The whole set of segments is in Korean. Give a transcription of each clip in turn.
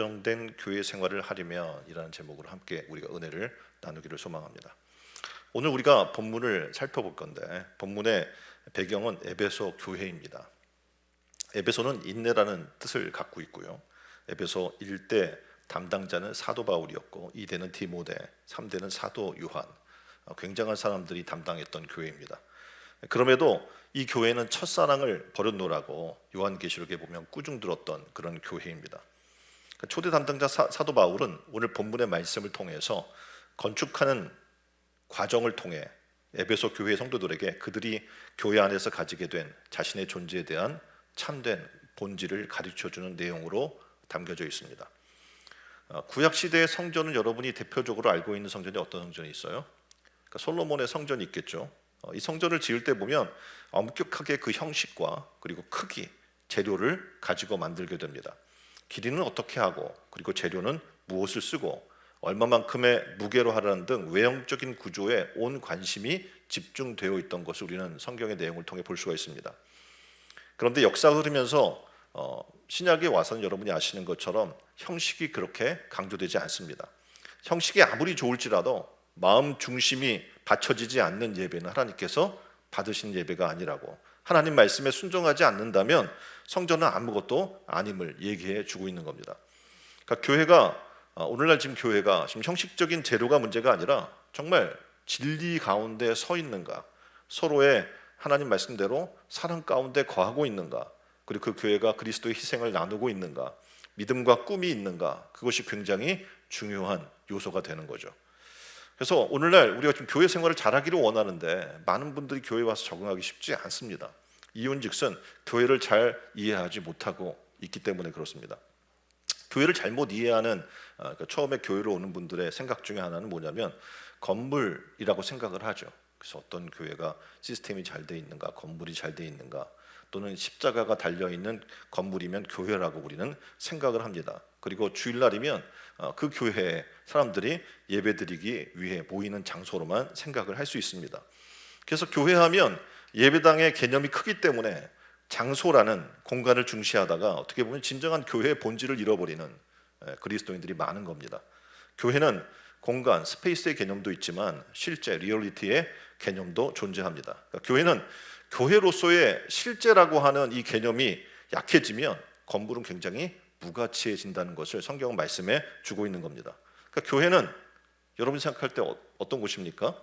안정된 교회 생활을 하려면이라는 제목으로 함께 우리가 은혜를 나누기를 소망합니다. 오늘 우리가 본문을 살펴볼 건데 본문의 배경은 에베소 교회입니다. 에베소는 인내라는 뜻을 갖고 있고요. 에베소 1대 담당자는 사도 바울이었고 2대는 디모데, 3대는 사도 요한, 굉장한 사람들이 담당했던 교회입니다. 그럼에도 이 교회는 첫사랑을 버렸노라고 요한계시록에 보면 꾸중 들었던 그런 교회입니다. 초대 담당자 사도 바울은 오늘 본문의 말씀을 통해서 건축하는 과정을 통해 에베소 교회 성도들에게 그들이 교회 안에서 가지게 된 자신의 존재에 대한 참된 본질을 가르쳐주는 내용으로 담겨져 있습니다. 구약 시대의 성전은 여러분이 대표적으로 알고 있는 성전이 어떤 성전이 있어요? 그러니까 솔로몬의 성전이 있겠죠. 이 성전을 지을 때 보면 엄격하게 그 형식과 그리고 크기, 재료를 가지고 만들게 됩니다. 길이는 어떻게 하고 그리고 재료는 무엇을 쓰고 얼마만큼의 무게로 하라는 등 외형적인 구조에 온 관심이 집중되어 있던 것을 우리는 성경의 내용을 통해 볼 수가 있습니다. 그런데 역사가 흐르면서 신약에 와서는 여러분이 아시는 것처럼 형식이 그렇게 강조되지 않습니다. 형식이 아무리 좋을지라도 마음 중심이 받쳐지지 않는 예배는 하나님께서 받으신 예배가 아니라고, 하나님 말씀에 순종하지 않는다면 성전은 아무것도 아님을 얘기해 주고 있는 겁니다. 그러니까 교회가 오늘날 지금 교회가 지금 형식적인 재료가 문제가 아니라 정말 진리 가운데 서 있는가, 서로의 하나님 말씀대로 사랑 가운데 거하고 있는가, 그리고 그 교회가 그리스도의 희생을 나누고 있는가, 믿음과 꿈이 있는가, 그것이 굉장히 중요한 요소가 되는 거죠. 그래서 오늘날 우리가 좀 교회 생활을 잘하기를 원하는데 많은 분들이 교회에 와서 적응하기 쉽지 않습니다. 이유는즉슨 교회를 잘 이해하지 못하고 있기 때문에 그렇습니다. 교회를 잘못 이해하는 처음에 교회를 오는 분들의 생각 중에 하나는 뭐냐면 건물이라고 생각을 하죠. 그래서 어떤 교회가 시스템이 잘 돼 있는가, 건물이 잘 돼 있는가, 또는 십자가가 달려있는 건물이면 교회라고 우리는 생각을 합니다. 그리고 주일날이면 그 교회에 사람들이 예배드리기 위해 모이는 장소로만 생각을 할 수 있습니다. 그래서 교회하면 예배당의 개념이 크기 때문에 장소라는 공간을 중시하다가 어떻게 보면 진정한 교회의 본질을 잃어버리는 그리스도인들이 많은 겁니다. 교회는 공간, 스페이스의 개념도 있지만 실제 리얼리티의 개념도 존재합니다. 그러니까 교회는 교회로서의 실제라고 하는 이 개념이 약해지면 건물은 굉장히 무가치해진다는 것을 성경은 말씀해 주고 있는 겁니다. 그러니까 교회는 여러분이 생각할 때 어떤 곳입니까?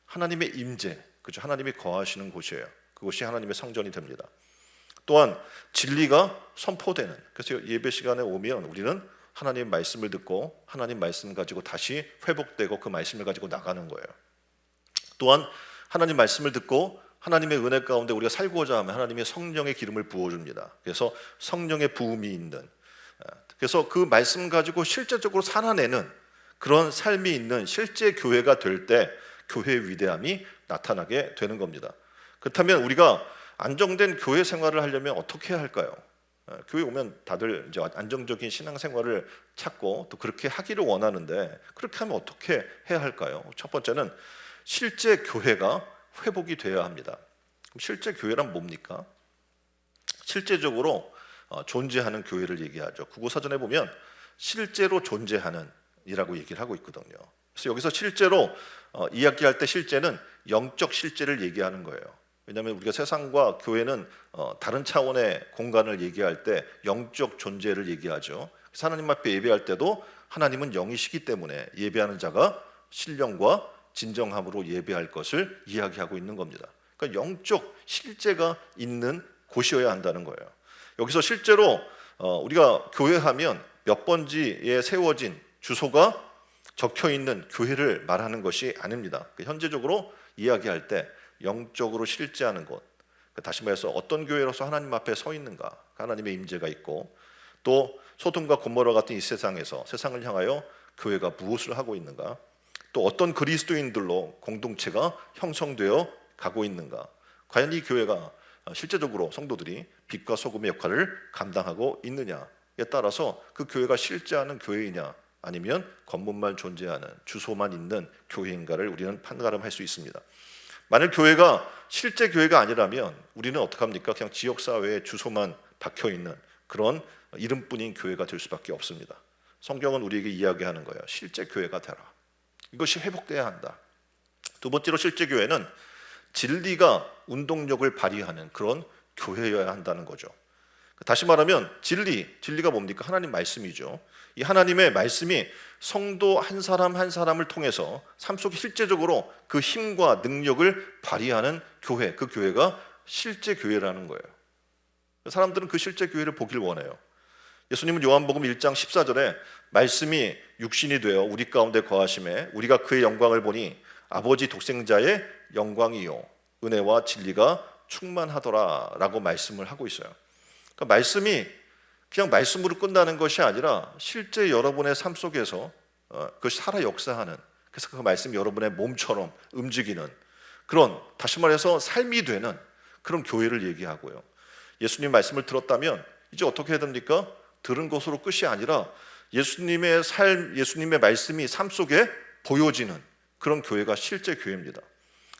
하나님의 임재, 그죠? 하나님이 거하시는 곳이에요. 그곳이 하나님의 성전이 됩니다. 또한 진리가 선포되는, 그래서 예배 시간에 오면 우리는 하나님의 말씀을 듣고 하나님 말씀 가지고 다시 회복되고 그 말씀을 가지고 나가는 거예요. 또한 하나님 말씀을 듣고 하나님의 은혜 가운데 우리가 살고자 하면 하나님의 성령의 기름을 부어줍니다. 그래서 성령의 부음이 있는, 그래서 그 말씀 가지고 실제적으로 살아내는 그런 삶이 있는 실제 교회가 될 때 교회의 위대함이 나타나게 되는 겁니다. 그렇다면 우리가 안정된 교회 생활을 하려면 어떻게 해야 할까요? 교회 오면 다들 이제 안정적인 신앙생활을 찾고 또 그렇게 하기를 원하는데 그렇게 하면 어떻게 해야 할까요? 첫 번째는 실제 교회가 회복이 되어야 합니다. 그럼 실제 교회란 뭡니까? 실제적으로 존재하는 교회를 얘기하죠. 국어사전에 보면 실제로 존재하는 이라고 얘기를 하고 있거든요. 그래서 여기서 실제로 이야기할 때 실제는 영적 실제를 얘기하는 거예요. 왜냐하면 우리가 세상과 교회는 다른 차원의 공간을 얘기할 때 영적 존재를 얘기하죠. 그래서 하나님 앞에 예배할 때도 하나님은 영이시기 때문에 예배하는 자가 신령과 진정함으로 예배할 것을 이야기하고 있는 겁니다. 그러니까 영적 실제가 있는 곳이어야 한다는 거예요. 여기서 실제로 우리가 교회하면 몇 번지에 세워진 주소가 적혀있는 교회를 말하는 것이 아닙니다. 현재적으로 이야기할 때 영적으로 실제하는 것, 다시 말해서 어떤 교회로서 하나님 앞에 서 있는가, 하나님의 임재가 있고, 또 소돔과 고모라 같은 이 세상에서 세상을 향하여 교회가 무엇을 하고 있는가, 또 어떤 그리스도인들로 공동체가 형성되어 가고 있는가, 과연 이 교회가 실제적으로 성도들이 빛과 소금의 역할을 감당하고 있느냐에 따라서 그 교회가 실제하는 교회이냐 아니면 겉멋만 존재하는 주소만 있는 교회인가를 우리는 판가름할 수 있습니다. 만약 교회가 실제 교회가 아니라면 우리는 어떻게 합니까? 그냥 지역사회에 주소만 박혀있는 그런 이름뿐인 교회가 될 수밖에 없습니다. 성경은 우리에게 이야기하는 거예요. 실제 교회가 되라. 이것이 회복돼야 한다. 두 번째로 실제 교회는 진리가 운동력을 발휘하는 그런 교회여야 한다는 거죠. 다시 말하면 진리가 뭡니까? 하나님 말씀이죠. 이 하나님의 말씀이 성도 한 사람 한 사람을 통해서 삶 속에 실제적으로 그 힘과 능력을 발휘하는 교회, 그 교회가 실제 교회라는 거예요. 사람들은 그 실제 교회를 보길 원해요. 예수님은 요한복음 1장 14절에 말씀이 육신이 되어 우리 가운데 거하심에 우리가 그의 영광을 보니 아버지 독생자의 영광이요 은혜와 진리가 충만하더라 라고 말씀을 하고 있어요. 그러니까 말씀이 그냥 말씀으로 끝나는 것이 아니라 실제 여러분의 삶 속에서 그것이 살아 역사하는, 그래서 그 말씀이 여러분의 몸처럼 움직이는 그런, 다시 말해서 삶이 되는 그런 교회를 얘기하고요. 예수님 말씀을 들었다면 이제 어떻게 해야 됩니까? 들은 것으로 끝이 아니라 예수님의 삶, 예수님의 말씀이 삶 속에 보여지는 그런 교회가 실제 교회입니다.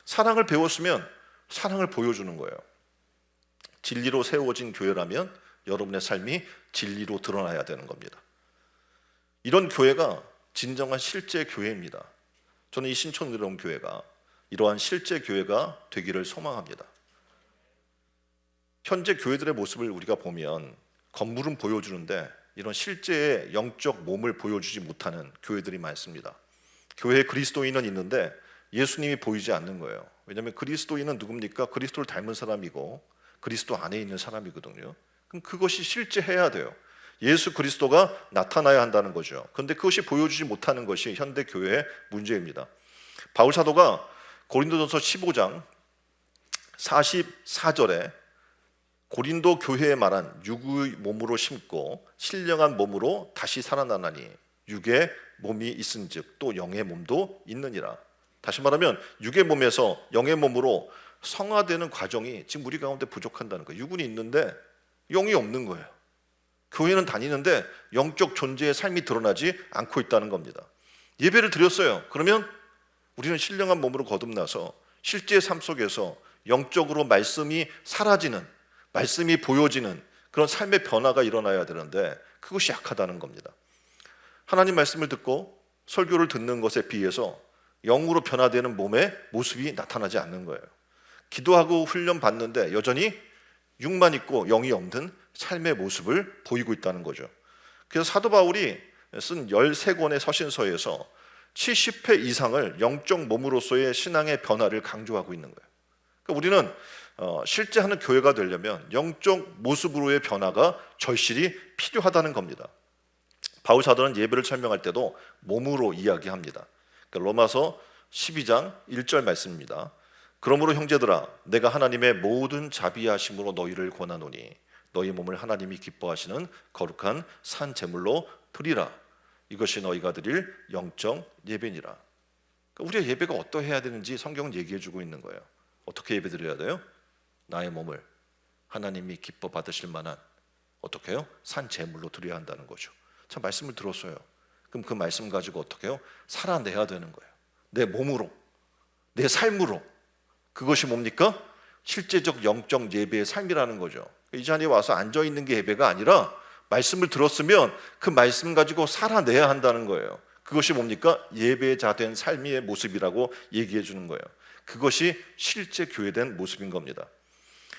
사랑을 배웠으면 사랑을 보여주는 거예요. 진리로 세워진 교회라면 여러분의 삶이 진리로 드러나야 되는 겁니다. 이런 교회가 진정한 실제 교회입니다. 저는 이 신촌의료원 교회가 이러한 실제 교회가 되기를 소망합니다. 현재 교회들의 모습을 우리가 보면 겉물은 보여주는데 이런 실제의 영적 몸을 보여주지 못하는 교회들이 많습니다. 교회에 그리스도인은 있는데 예수님이 보이지 않는 거예요. 왜냐하면 그리스도인은 누굽니까? 그리스도를 닮은 사람이고 그리스도 안에 있는 사람이거든요. 그럼 그것이 실제해야 돼요. 예수 그리스도가 나타나야 한다는 거죠. 그런데 그것이 보여주지 못하는 것이 현대 교회의 문제입니다. 바울 사도가 고린도전서 15장 44절에 고린도 교회에 말한 육의 몸으로 심고 신령한 몸으로 다시 살아나나니 육의 몸이 있은즉 또 영의 몸도 있느니라. 다시 말하면 육의 몸에서 영의 몸으로 성화되는 과정이 지금 우리 가운데 부족한다는 거예요. 육은 있는데 영이 없는 거예요. 교회는 다니는데 영적 존재의 삶이 드러나지 않고 있다는 겁니다. 예배를 드렸어요. 그러면 우리는 신령한 몸으로 거듭나서 실제 삶 속에서 영적으로 말씀이 사라지는, 말씀이 보여지는 그런 삶의 변화가 일어나야 되는데 그것이 약하다는 겁니다. 하나님 말씀을 듣고 설교를 듣는 것에 비해서 영으로 변화되는 몸의 모습이 나타나지 않는 거예요. 기도하고 훈련 받는데 여전히 육만 있고 영이 없는 삶의 모습을 보이고 있다는 거죠. 그래서 사도 바울이 쓴 13권의 서신서에서 70회 이상을 영적 몸으로서의 신앙의 변화를 강조하고 있는 거예요. 그러니까 우리는 실제 하는 교회가 되려면 영적 모습으로의 변화가 절실히 필요하다는 겁니다. 바울 사도는 예배를 설명할 때도 몸으로 이야기합니다. 그러니까 로마서 12장 1절 말씀입니다. 그러므로 형제들아 내가 하나님의 모든 자비하심으로 너희를 권하노니 너희 몸을 하나님이 기뻐하시는 거룩한 산 제물로 드리라. 이것이 너희가 드릴 영적 예배니라. 그러니까 우리의 예배가 어떠해야 되는지 성경은 얘기해 주고 있는 거예요. 어떻게 예배 드려야 돼요? 나의 몸을 하나님이 기뻐 받으실 만한 어떻게 해요? 산 제물로 드려야 한다는 거죠. 참 말씀을 들었어요. 그럼 그 말씀 가지고 어떻게 해요? 살아내야 되는 거예요. 내 몸으로, 내 삶으로. 그것이 뭡니까? 실제적 영적 예배의 삶이라는 거죠. 이 자리에 와서 앉아있는 게 예배가 아니라 말씀을 들었으면 그 말씀 가지고 살아내야 한다는 거예요. 그것이 뭡니까? 예배자 된 삶의 모습이라고 얘기해 주는 거예요. 그것이 실제 교회된 모습인 겁니다.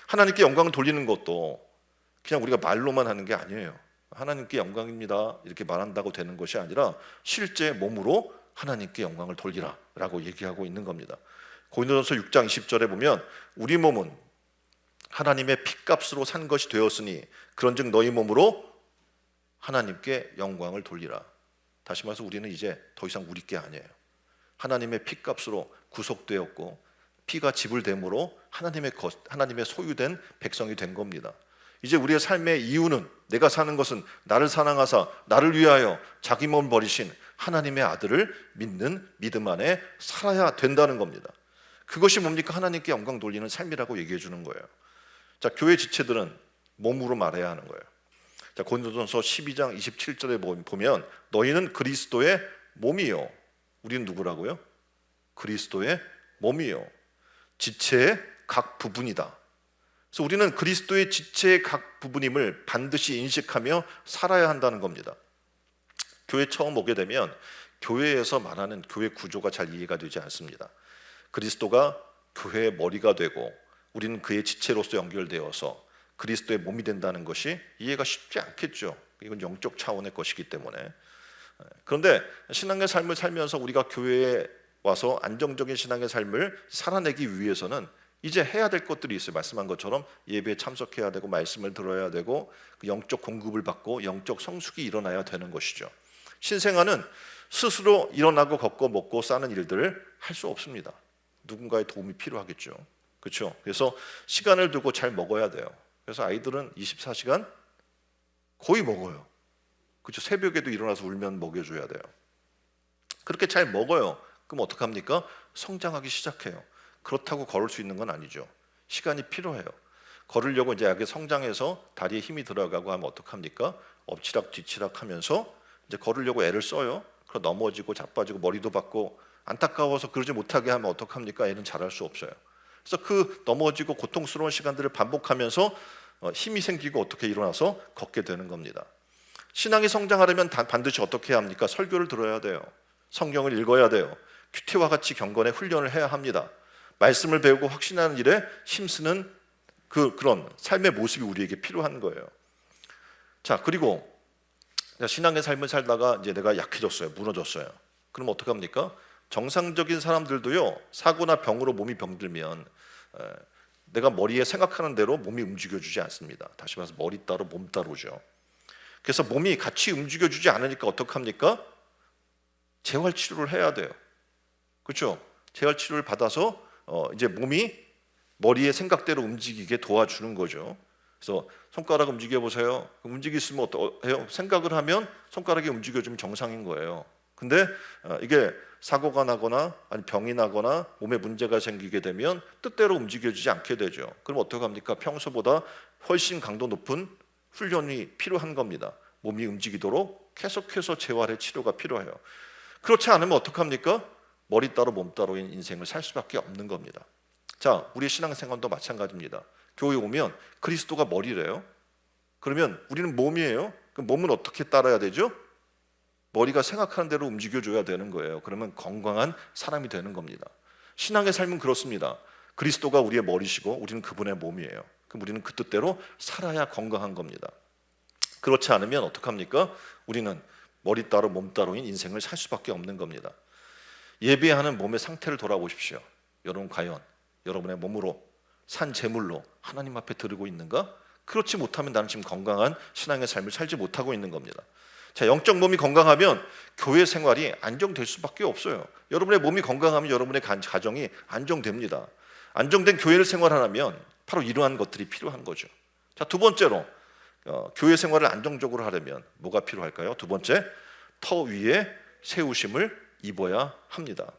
하나님께 영광을 돌리는 것도 그냥 우리가 말로만 하는 게 아니에요. 하나님께 영광입니다 이렇게 말한다고 되는 것이 아니라 실제 몸으로 하나님께 영광을 돌리라 라고 얘기하고 있는 겁니다. 고린도전서 6장 20절에 보면 우리 몸은 하나님의 핏값으로 산 것이 되었으니 그런즉 너희 몸으로 하나님께 영광을 돌리라. 다시 말해서 우리는 이제 더 이상 우리 게 아니에요. 하나님의 핏값으로 구속되었고 피가 지불됨으로 하나님의 소유된 백성이 된 겁니다. 이제 우리의 삶의 이유는 내가 사는 것은 나를 사랑하사 나를 위하여 자기 몸을 버리신 하나님의 아들을 믿는 믿음 안에 살아야 된다는 겁니다. 그것이 뭡니까? 하나님께 영광 돌리는 삶이라고 얘기해 주는 거예요. 자, 교회 지체들은 몸으로 말해야 하는 거예요. 자, 고린도전서 12장 27절에 보면 너희는 그리스도의 몸이요. 우리는 누구라고요? 그리스도의 몸이요. 지체의 각 부분이다. 그래서 우리는 그리스도의 지체의 각 부분임을 반드시 인식하며 살아야 한다는 겁니다. 교회 처음 오게 되면 교회에서 말하는 교회 구조가 잘 이해가 되지 않습니다. 그리스도가 교회의 머리가 되고 우리는 그의 지체로서 연결되어서 그리스도의 몸이 된다는 것이 이해가 쉽지 않겠죠. 이건 영적 차원의 것이기 때문에. 그런데 신앙의 삶을 살면서 우리가 교회에 와서 안정적인 신앙의 삶을 살아내기 위해서는 이제 해야 될 것들이 있어요. 말씀한 것처럼 예배에 참석해야 되고 말씀을 들어야 되고 그 영적 공급을 받고 영적 성숙이 일어나야 되는 것이죠. 신생아는 스스로 일어나고 걷고 먹고 싸는 일들을 할 수 없습니다. 누군가의 도움이 필요하겠죠. 그렇죠? 그래서 시간을 두고 잘 먹어야 돼요. 그래서 아이들은 24시간 거의 먹어요. 그렇죠? 새벽에도 일어나서 울면 먹여줘야 돼요. 그렇게 잘 먹어요. 그럼 어떡합니까? 성장하기 시작해요. 그렇다고 걸을 수 있는 건 아니죠. 시간이 필요해요. 걸으려고 이제 약에 성장해서 다리에 힘이 들어가고 하면 어떡합니까? 엎치락 뒤치락 하면서 이제 걸으려고 애를 써요. 그럼 넘어지고 자빠지고 머리도 박고 안타까워서 그러지 못하게 하면 어떡합니까? 애는 잘할 수 없어요. 그래서 그 넘어지고 고통스러운 시간들을 반복하면서 힘이 생기고 어떻게 일어나서 걷게 되는 겁니다. 신앙이 성장하려면 반드시 어떻게 해야 합니까? 설교를 들어야 돼요. 성경을 읽어야 돼요. 큐티와 같이 경건의 훈련을 해야 합니다. 말씀을 배우고 확신하는 일에 힘쓰는 그런 삶의 모습이 우리에게 필요한 거예요. 자, 그리고 신앙의 삶을 살다가 이제 내가 약해졌어요. 무너졌어요. 그럼 어떡합니까? 정상적인 사람들도요, 사고나 병으로 몸이 병들면 내가 머리에 생각하는 대로 몸이 움직여주지 않습니다. 다시 말해서 머리 따로 몸 따로죠. 그래서 몸이 같이 움직여주지 않으니까 어떡합니까? 재활치료를 해야 돼요. 그렇죠? 재활치료를 받아서 이제 몸이 머리의 생각대로 움직이게 도와주는 거죠. 그래서 손가락 움직여 보세요. 움직이시면 어떠해요? 생각을 하면 손가락이 움직여주면 정상인 거예요. 근데 이게 사고가 나거나 아니 병이 나거나 몸에 문제가 생기게 되면 뜻대로 움직여지지 않게 되죠. 그럼 어떡합니까? 평소보다 훨씬 강도 높은 훈련이 필요한 겁니다. 몸이 움직이도록 계속해서 재활의 치료가 필요해요. 그렇지 않으면 어떡합니까? 머리 따로 몸 따로인 인생을 살 수밖에 없는 겁니다. 자, 우리의 신앙생활도 마찬가지입니다. 교회 오면 그리스도가 머리래요. 그러면 우리는 몸이에요. 그럼 몸은 어떻게 따라야 되죠? 머리가 생각하는 대로 움직여줘야 되는 거예요. 그러면 건강한 사람이 되는 겁니다. 신앙의 삶은 그렇습니다. 그리스도가 우리의 머리시고 우리는 그분의 몸이에요. 그럼 우리는 그 뜻대로 살아야 건강한 겁니다. 그렇지 않으면 어떡합니까? 우리는 머리 따로 몸 따로인 인생을 살 수밖에 없는 겁니다. 예배하는 몸의 상태를 돌아보십시오. 여러분 과연 여러분의 몸으로 산 제물로 하나님 앞에 드리고 있는가? 그렇지 못하면 나는 지금 건강한 신앙의 삶을 살지 못하고 있는 겁니다. 자, 영적 몸이 건강하면 교회 생활이 안정될 수밖에 없어요. 여러분의 몸이 건강하면 여러분의 가정이 안정됩니다. 안정된 교회를 생활하려면 바로 이러한 것들이 필요한 거죠. 자, 두 번째로 교회 생활을 안정적으로 하려면 뭐가 필요할까요? 두 번째, 터 위에 세우심을 입어야 합니다.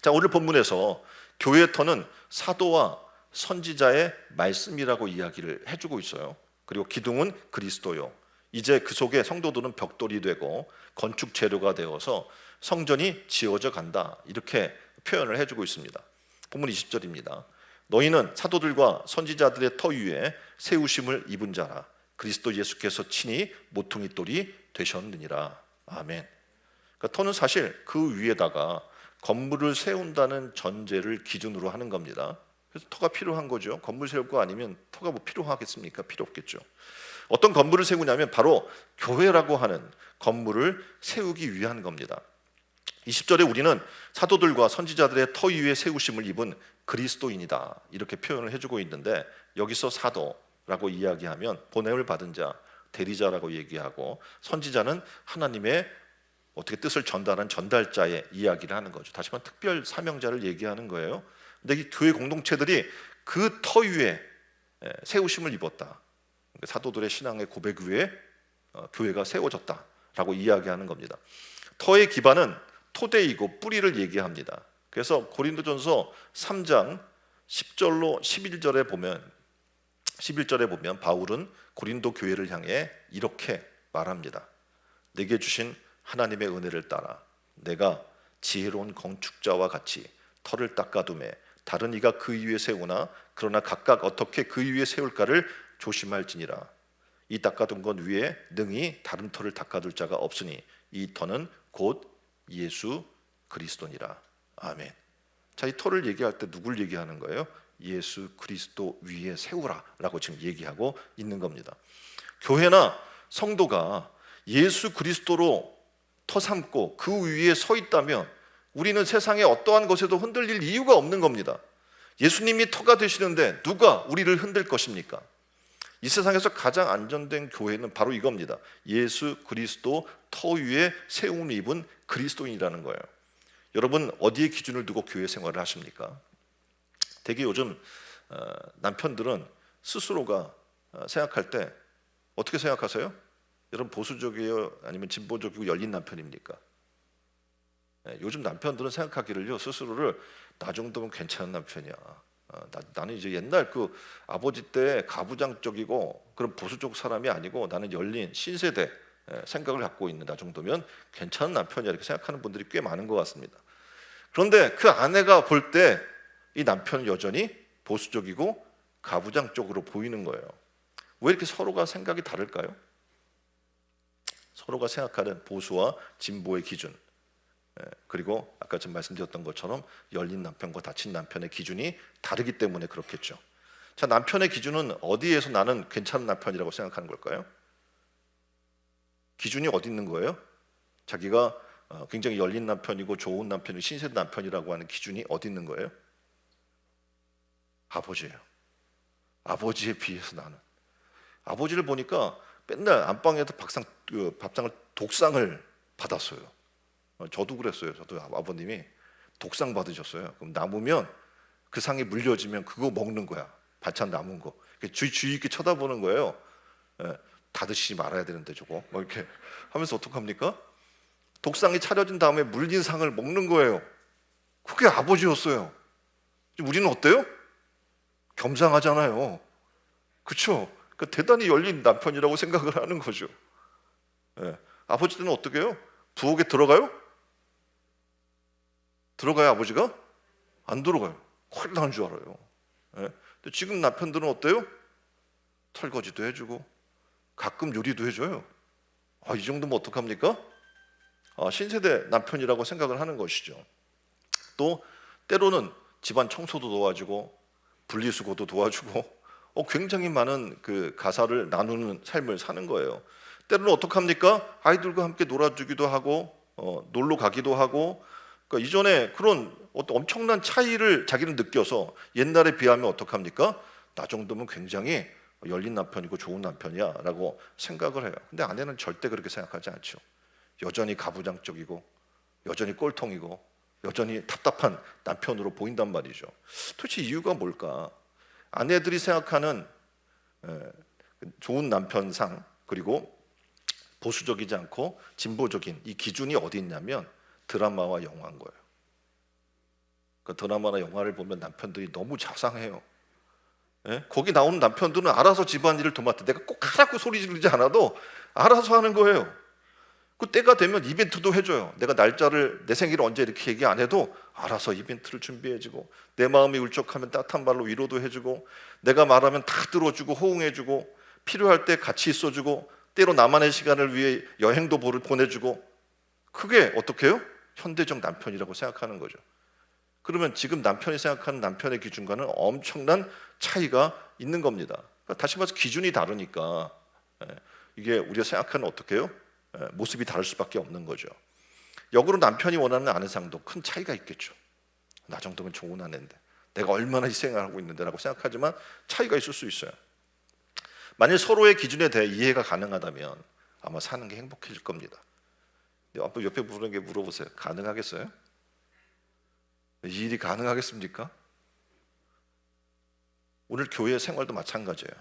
자, 오늘 본문에서 교회의 터는 사도와 선지자의 말씀이라고 이야기를 해주고 있어요. 그리고 기둥은 그리스도요. 이제 그 속에 성도들은 벽돌이 되고 건축 재료가 되어서 성전이 지어져 간다. 이렇게 표현을 해주고 있습니다. 본문 20절입니다. 너희는 사도들과 선지자들의 터 위에 세우심을 입은 자라. 그리스도 예수께서 친히 모퉁이 돌이 되셨느니라. 아멘. 그러니까 터는 사실 그 위에다가 건물을 세운다는 전제를 기준으로 하는 겁니다. 그래서 터가 필요한 거죠. 건물 세울 거 아니면 터가 뭐 필요하겠습니까? 필요 없겠죠. 어떤 건물을 세우냐면 바로 교회라고 하는 건물을 세우기 위한 겁니다. 20절에 우리는 사도들과 선지자들의 터 위에 세우심을 입은 그리스도인이다. 이렇게 표현을 해주고 있는데 여기서 사도라고 이야기하면 보냄을 받은 자, 대리자라고 얘기하고 선지자는 하나님의 어떻게 뜻을 전달한 전달자의 이야기를 하는 거죠. 다시 말해 특별 사명자를 얘기하는 거예요. 근데 이 교회 공동체들이 그 터 위에 세우심을 입었다. 사도들의 신앙의 고백 위에 교회가 세워졌다라고 이야기하는 겁니다. 터의 기반은 토대이고 뿌리를 얘기합니다. 그래서 고린도전서 3장 10절로 11절에 보면 바울은 고린도 교회를 향해 이렇게 말합니다. 내게 주신 하나님의 은혜를 따라 내가 지혜로운 건축자와 같이 터를 닦아두매 다른 이가 그 위에 세우나 그러나 각각 어떻게 그 위에 세울까를 조심할지니라. 이 닦아둔 것 위에 능히 다른 터를 닦아둘 자가 없으니 이 터는 곧 예수 그리스도니라. 아멘. 자, 이 터를 얘기할 때 누굴 얘기하는 거예요? 예수 그리스도 위에 세우라라고 지금 얘기하고 있는 겁니다. 교회나 성도가 예수 그리스도로 터 삼고 그 위에 서 있다면 우리는 세상의 어떠한 것에도 흔들릴 이유가 없는 겁니다. 예수님이 터가 되시는데 누가 우리를 흔들 것입니까? 이 세상에서 가장 안전된 교회는 바로 이겁니다. 예수 그리스도 터 위에 세움을 입은 그리스도인이라는 거예요. 여러분 어디에 기준을 두고 교회 생활을 하십니까? 되게 요즘 남편들은 스스로가 생각할 때 어떻게 생각하세요? 여러분 보수적이에요? 아니면 진보적이고 열린 남편입니까? 요즘 남편들은 생각하기를요, 스스로를 나 정도면 괜찮은 남편이야. 나는 이제 옛날 그 아버지 때 가부장적이고 그런 보수적 사람이 아니고 나는 열린 신세대 생각을 갖고 있는 나 정도면 괜찮은 남편이야, 이렇게 생각하는 분들이 꽤 많은 것 같습니다. 그런데 그 아내가 볼 때 이 남편은 여전히 보수적이고 가부장적으로 보이는 거예요. 왜 이렇게 서로가 생각이 다를까요? 서로가 생각하는 보수와 진보의 기준, 그리고 아까 좀 말씀드렸던 것처럼 열린 남편과 닫힌 남편의 기준이 다르기 때문에 그렇겠죠. 자, 남편의 기준은 어디에서 나는 괜찮은 남편이라고 생각하는 걸까요? 기준이 어디 있는 거예요? 자기가 굉장히 열린 남편이고 좋은 남편이고 신세대 남편이라고 하는 기준이 어디 있는 거예요? 아버지예요. 아버지에 비해서 나는, 아버지를 보니까 맨날 안방에서 밥상을 독상을 받았어요. 저도 그랬어요. 저도 아버님이 독상 받으셨어요. 그럼 남으면 그 상에 물려지면 그거 먹는 거야. 반찬 남은 거. 주의 있게 쳐다보는 거예요. 다 드시지 말아야 되는데 저거 뭐 이렇게 하면서 어떡합니까? 독상이 차려진 다음에 물린 상을 먹는 거예요. 그게 아버지였어요. 우리는 어때요? 겸상하잖아요. 그렇죠? 그러니까 대단히 열린 남편이라고 생각을 하는 거죠. 아버지들은 어떻게 해요? 부엌에 들어가요? 들어가요 아버지가? 안 들어가요. 큰일 나는 줄 알아요. 근데 지금 남편들은 어때요? 설거지도 해주고 가끔 요리도 해줘요. 이 정도면 어떡합니까? 신세대 남편이라고 생각을 하는 것이죠. 또 때로는 집안 청소도 도와주고 분리수거도 도와주고 굉장히 많은 그 가사를 나누는 삶을 사는 거예요. 때로는 어떡합니까? 아이들과 함께 놀아주기도 하고 놀러 가기도 하고, 그러니까 이전에 그런 어떤 엄청난 차이를 자기는 느껴서 옛날에 비하면 어떡합니까? 나 정도면 굉장히 열린 남편이고 좋은 남편이야 라고 생각을 해요. 근데 아내는 절대 그렇게 생각하지 않죠. 여전히 가부장적이고 여전히 꼴통이고 여전히 답답한 남편으로 보인단 말이죠. 도대체 이유가 뭘까? 아내들이 생각하는 좋은 남편상, 그리고 보수적이지 않고 진보적인 이 기준이 어디 있냐면 드라마와 영화인 거예요. 그 드라마나 영화를 보면 남편들이 너무 자상해요. 거기 나오는 남편들은 알아서 집안일을 도맡아. 내가 꼭 하라고 소리 지르지 않아도 알아서 하는 거예요. 그 때가 되면 이벤트도 해줘요. 내가 날짜를, 내 생일을 언제 이렇게 얘기 안 해도 알아서 이벤트를 준비해주고, 내 마음이 울적하면 따뜻한 말로 위로도 해주고, 내가 말하면 다 들어주고 호응해주고, 필요할 때 같이 있어주고, 때로 나만의 시간을 위해 여행도 보내주고. 그게 어떻게 해요? 현대적 남편이라고 생각하는 거죠. 그러면 지금 남편이 생각하는 남편의 기준과는 엄청난 차이가 있는 겁니다. 그러니까 다시 말해서 기준이 다르니까 이게 우리가 생각하는 어떻게 해요? 모습이 다를 수밖에 없는 거죠. 역으로 남편이 원하는 아내상도 큰 차이가 있겠죠. 나 정도면 좋은 아내인데, 내가 얼마나 희생을 하고 있는데 라고 생각하지만 차이가 있을 수 있어요. 만약 서로의 기준에 대해 이해가 가능하다면 아마 사는 게 행복해질 겁니다. 옆에 분에게 물어보세요. 가능하겠어요? 이 일이 가능하겠습니까? 오늘 교회 생활도 마찬가지예요.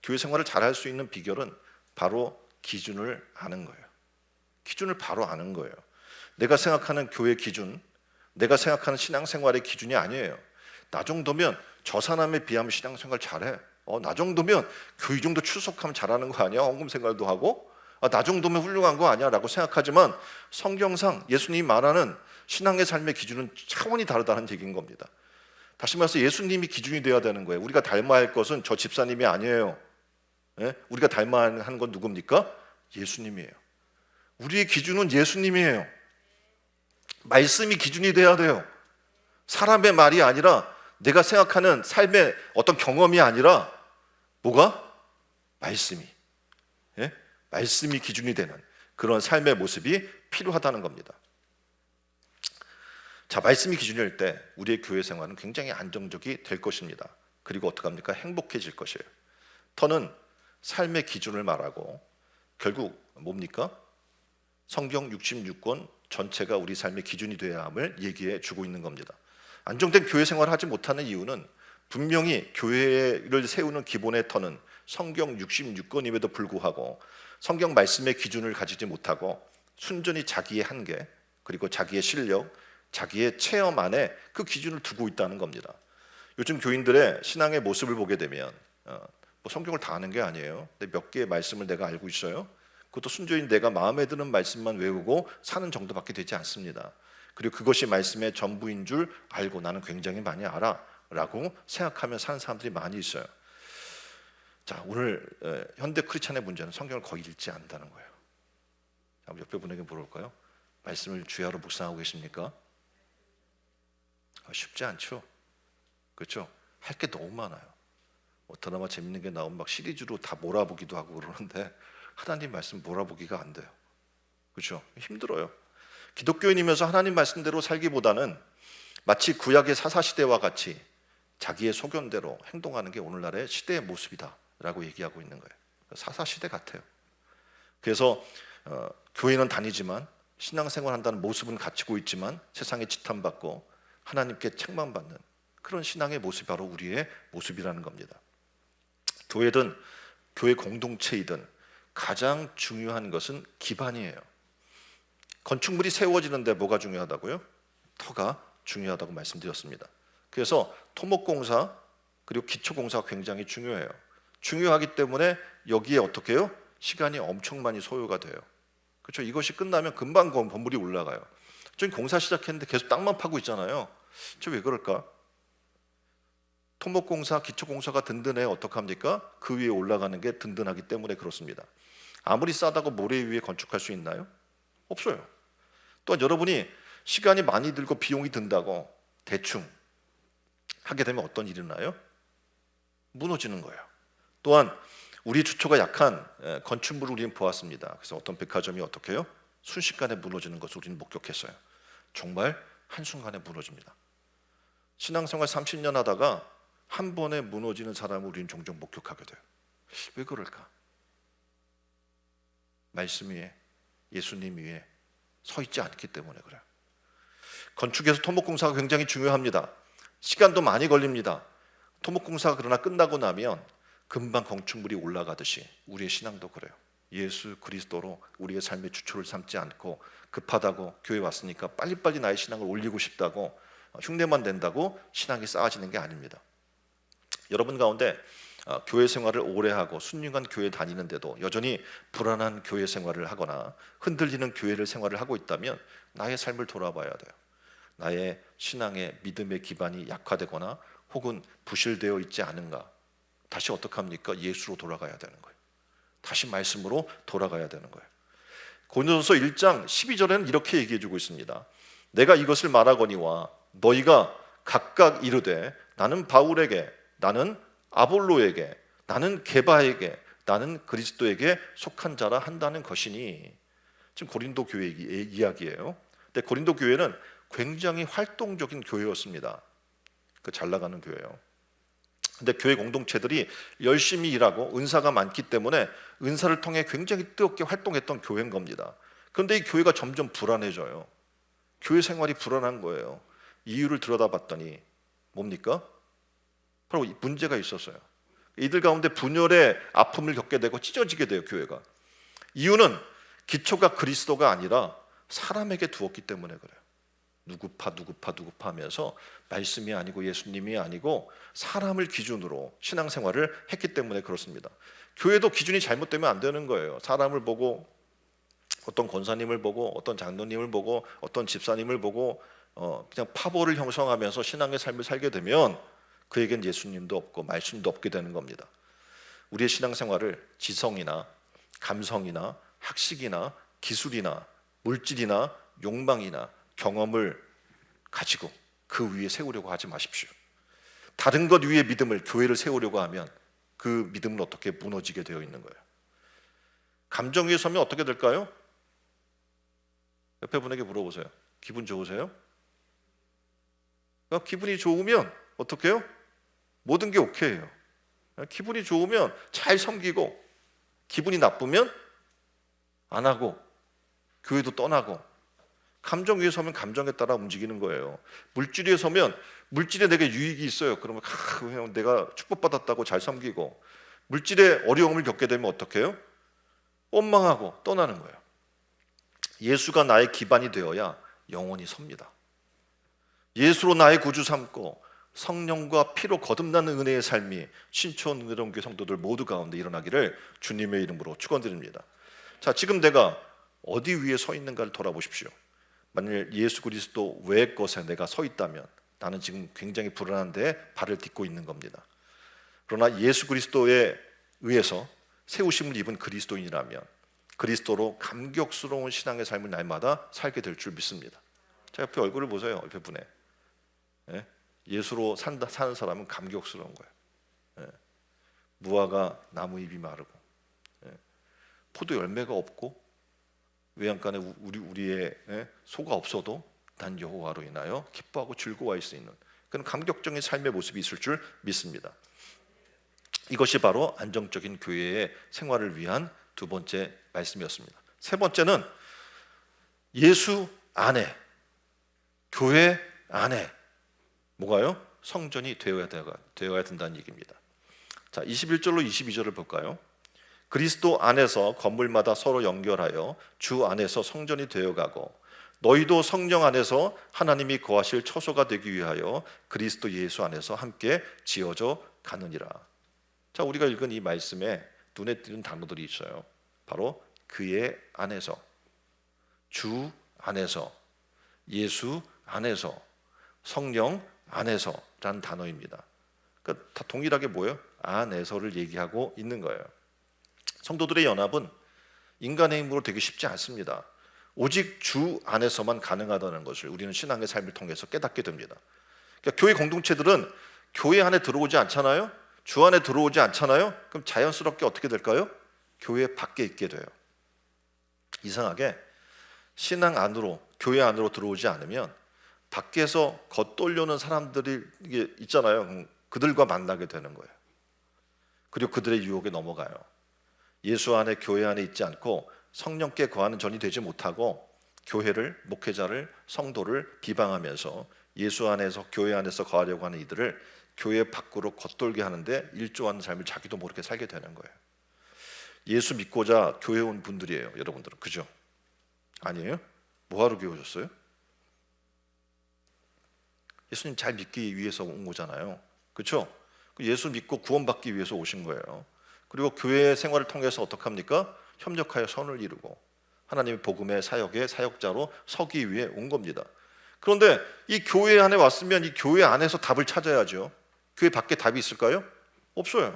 교회 생활을 잘할 수 있는 비결은 바로 기준을 아는 거예요. 기준을 바로 아는 거예요. 내가 생각하는 교회 기준, 내가 생각하는 신앙생활의 기준이 아니에요. 나 정도면 저 사람에 비하면 신앙생활 잘해. 나 정도면 교회 정도 출석하면 잘하는 거 아니야? 헌금 생활도 하고. 나 정도면 훌륭한 거 아니야? 라고 생각하지만 성경상 예수님이 말하는 신앙의 삶의 기준은 차원이 다르다는 얘기인 겁니다. 다시 말해서 예수님이 기준이 되어야 되는 거예요. 우리가 닮아야 할 것은 저 집사님이 아니에요. 우리가 닮아야 하는 건 누굽니까? 예수님이에요. 우리의 기준은 예수님이에요. 말씀이 기준이 돼야 돼요. 사람의 말이 아니라, 내가 생각하는 삶의 어떤 경험이 아니라 뭐가? 말씀이. 예? 말씀이 기준이 되는 그런 삶의 모습이 필요하다는 겁니다. 자, 말씀이 기준일 때 우리의 교회 생활은 굉장히 안정적이 될 것입니다. 그리고 어떻게 합니까? 행복해질 것이에요. 터는 삶의 기준을 말하고 결국 뭡니까? 성경 66권 전체가 우리 삶의 기준이 되어야 함을 얘기해 주고 있는 겁니다. 안정된 교회 생활을 하지 못하는 이유는 분명히 교회를 세우는 기본의 터는 성경 66권임에도 불구하고 성경 말씀의 기준을 가지지 못하고 순전히 자기의 한계, 그리고 자기의 실력, 자기의 체험 안에 그 기준을 두고 있다는 겁니다. 요즘 교인들의 신앙의 모습을 보게 되면 뭐 성경을 다 아는 게 아니에요. 근데 몇 개의 말씀을 내가 알고 있어요. 그것도 순전히 내가 마음에 드는 말씀만 외우고 사는 정도밖에 되지 않습니다. 그리고 그것이 말씀의 전부인 줄 알고 나는 굉장히 많이 알아 라고 생각하며 사는 사람들이 많이 있어요. 자, 오늘 현대 크리스찬의 문제는 성경을 거의 읽지 않는다는 거예요. 한번 옆에 분에게 물어볼까요? 말씀을 주야로 묵상하고 계십니까? 쉽지 않죠. 그렇죠? 할 게 너무 많아요. 드라마 재밌는 게 나오면 막 시리즈로 다 몰아보기도 하고 그러는데 하나님 말씀 몰아보기가 안 돼요. 그렇죠? 힘들어요. 기독교인이면서 하나님 말씀대로 살기보다는 마치 구약의 사사시대와 같이 자기의 소견대로 행동하는 게 오늘날의 시대의 모습이다라고 얘기하고 있는 거예요. 사사시대 같아요. 그래서 교회는 다니지만 신앙생활한다는 모습은 갖추고 있지만 세상에 지탄받고 하나님께 책망받는 그런 신앙의 모습이 바로 우리의 모습이라는 겁니다. 교회든 교회 공동체이든 가장 중요한 것은 기반이에요. 건축물이 세워지는데 뭐가 중요하다고요? 터가 중요하다고 말씀드렸습니다. 그래서 토목공사 그리고 기초공사가 굉장히 중요해요. 중요하기 때문에 여기에 어떻게 해요? 시간이 엄청 많이 소요가 돼요. 그렇죠? 이것이 끝나면 금방 건물이 올라가요. 저희 공사 시작했는데 계속 땅만 파고 있잖아요. 저 왜 그럴까? 토목공사, 기초공사가 든든해 어떡합니까? 그 위에 올라가는 게 든든하기 때문에 그렇습니다. 아무리 싸다고 모래 위에 건축할 수 있나요? 없어요. 또한 여러분이 시간이 많이 들고 비용이 든다고 대충 하게 되면 어떤 일이 나요? 무너지는 거예요. 또한 우리 주초가 약한 건축물을 우리는 보았습니다. 그래서 어떤 백화점이 어떻게 해요? 순식간에 무너지는 것을 우리는 목격했어요. 정말 한순간에 무너집니다. 신앙생활 30년 하다가 한 번에 무너지는 사람을 우리는 종종 목격하게 돼요. 왜 그럴까? 말씀 위에, 예수님 위에 서 있지 않기 때문에 그래요. 건축에서 토목공사가 굉장히 중요합니다. 시간도 많이 걸립니다. 토목공사가 그러나 끝나고 나면 금방 건축물이 올라가듯이 우리의 신앙도 그래요. 예수 그리스도로 우리의 삶의 주초를 삼지 않고 급하다고 교회 왔으니까 빨리빨리 나의 신앙을 올리고 싶다고 흉내만 낸다고 신앙이 쌓아지는 게 아닙니다. 여러분 가운데 교회 생활을 오래 하고 순응한 교회 다니는데도 여전히 불안한 교회 생활을 하거나 흔들리는 교회를 생활을 하고 있다면 나의 삶을 돌아봐야 돼요. 나의 신앙의 믿음의 기반이 약화되거나 혹은 부실되어 있지 않은가. 다시 어떡합니까? 예수로 돌아가야 되는 거예요. 다시 말씀으로 돌아가야 되는 거예요. 고린도전서 1장 12절에는 이렇게 얘기해 주고 있습니다. 내가 이것을 말하거니와 너희가 각각 이르되 나는 바울에게, 나는 아볼로에게, 나는 게바에게, 나는 그리스도에게 속한 자라 한다는 것이니. 지금 고린도 교회 이야기예요. 근데 고린도 교회는 굉장히 활동적인 교회였습니다. 그 잘 나가는 교회예요. 근데 교회 공동체들이 열심히 일하고 은사가 많기 때문에 은사를 통해 굉장히 뜨겁게 활동했던 교회인 겁니다. 그런데 이 교회가 점점 불안해져요. 교회 생활이 불안한 거예요. 이유를 들여다봤더니 뭡니까? 바로 문제가 있었어요. 이들 가운데 분열의 아픔을 겪게 되고 찢어지게 돼요. 교회가. 이유는 기초가 그리스도가 아니라 사람에게 두었기 때문에 그래요. 누구파 하면서 말씀이 아니고 예수님이 아니고 사람을 기준으로 신앙생활을 했기 때문에 그렇습니다. 교회도 기준이 잘못되면 안 되는 거예요. 사람을 보고, 어떤 권사님을 보고, 어떤 장로님을 보고, 어떤 집사님을 보고 그냥 파벌을 형성하면서 신앙의 삶을 살게 되면 그에겐 예수님도 없고 말씀도 없게 되는 겁니다. 우리의 신앙생활을 지성이나 감성이나 학식이나 기술이나 물질이나 욕망이나 경험을 가지고 그 위에 세우려고 하지 마십시오. 다른 것 위에 믿음을, 교회를 세우려고 하면 그 믿음은 어떻게 무너지게 되어 있는 거예요. 감정 위에 서면 어떻게 될까요? 옆에 분에게 물어보세요. 기분 좋으세요? 기분이 좋으면 어떻게 해요? 모든 게 오케이예요. 기분이 좋으면 잘 섬기고, 기분이 나쁘면 안 하고, 교회도 떠나고. 감정 위에 서면 감정에 따라 움직이는 거예요. 물질 위에 서면 물질에 내게 유익이 있어요. 그러면 내가 축복받았다고 잘 섬기고, 물질에 어려움을 겪게 되면 어떻게 해요? 원망하고 떠나는 거예요. 예수가 나의 기반이 되어야 영원히 섭니다. 예수로 나의 구주 삼고 성령과 피로 거듭나는 은혜의 삶이 신촌 은혜로운 교회 성도들 모두 가운데 일어나기를 주님의 이름으로 축원드립니다. 자, 지금 내가 어디 위에 서 있는가를 돌아보십시오. 만일 예수 그리스도 외의 것에 내가 서 있다면 나는 지금 굉장히 불안한데 발을 딛고 있는 겁니다. 그러나 예수 그리스도에 의해서 세우심을 입은 그리스도인이라면 그리스도로 감격스러운 신앙의 삶을 날마다 살게 될 줄 믿습니다. 자, 옆에 얼굴을 보세요. 옆에 분에. 예수로 사는 사람은 감격스러운 거예요. 무화과 나무 잎이 마르고, 포도 열매가 없고, 외양간에 우리의 소가 없어도 난 여호와로 인하여 기뻐하고 즐거워할 수 있는 그런 감격적인 삶의 모습이 있을 줄 믿습니다. 이것이 바로 안정적인 교회의 생활을 위한 두 번째 말씀이었습니다. 세 번째는 예수 안에, 교회 안에 뭐가요? 성전이 되어야 된다는 얘기입니다. 자, 21절로 22절을 볼까요? 그리스도 안에서 건물마다 서로 연결하여 주 안에서 성전이 되어가고 너희도 성령 안에서 하나님이 거하실 처소가 되기 위하여 그리스도 예수 안에서 함께 지어져 가느니라. 자, 우리가 읽은 이 말씀에 눈에 띄는 단어들이 있어요. 바로 그의 안에서, 주 안에서, 예수 안에서, 성령 안에서라는 단어입니다. 그러니까 다 동일하게 뭐예요? 안에서를 얘기하고 있는 거예요. 성도들의 연합은 인간의 힘으로 되기 쉽지 않습니다. 오직 주 안에서만 가능하다는 것을 우리는 신앙의 삶을 통해서 깨닫게 됩니다. 그러니까 교회 공동체들은 교회 안에 들어오지 않잖아요. 주 안에 들어오지 않잖아요. 그럼 자연스럽게 어떻게 될까요? 교회 밖에 있게 돼요. 이상하게 신앙 안으로, 교회 안으로 들어오지 않으면 밖에서 겉돌려는 사람들이 있잖아요. 그들과 만나게 되는 거예요. 그리고 그들의 유혹에 넘어가요. 예수 안에, 교회 안에 있지 않고 성령께 거하는 전이 되지 못하고 교회를, 목회자를, 성도를 비방하면서 예수 안에서, 교회 안에서 거하려고 하는 이들을 교회 밖으로 겉돌게 하는데 일조하는 삶을 자기도 모르게 살게 되는 거예요. 예수 믿고자 교회 온 분들이에요. 여러분들은. 그죠? 아니에요? 뭐하러 교회 오셨어요? 예수님 잘 믿기 위해서 온 거잖아요. 그렇죠? 예수 믿고 구원받기 위해서 오신 거예요. 그리고 교회 생활을 통해서 어떻게 합니까? 협력하여 선을 이루고 하나님의 복음의 사역의 사역자로 서기 위해 온 겁니다. 그런데 이 교회 안에 왔으면 이 교회 안에서 답을 찾아야죠. 교회 밖에 답이 있을까요? 없어요.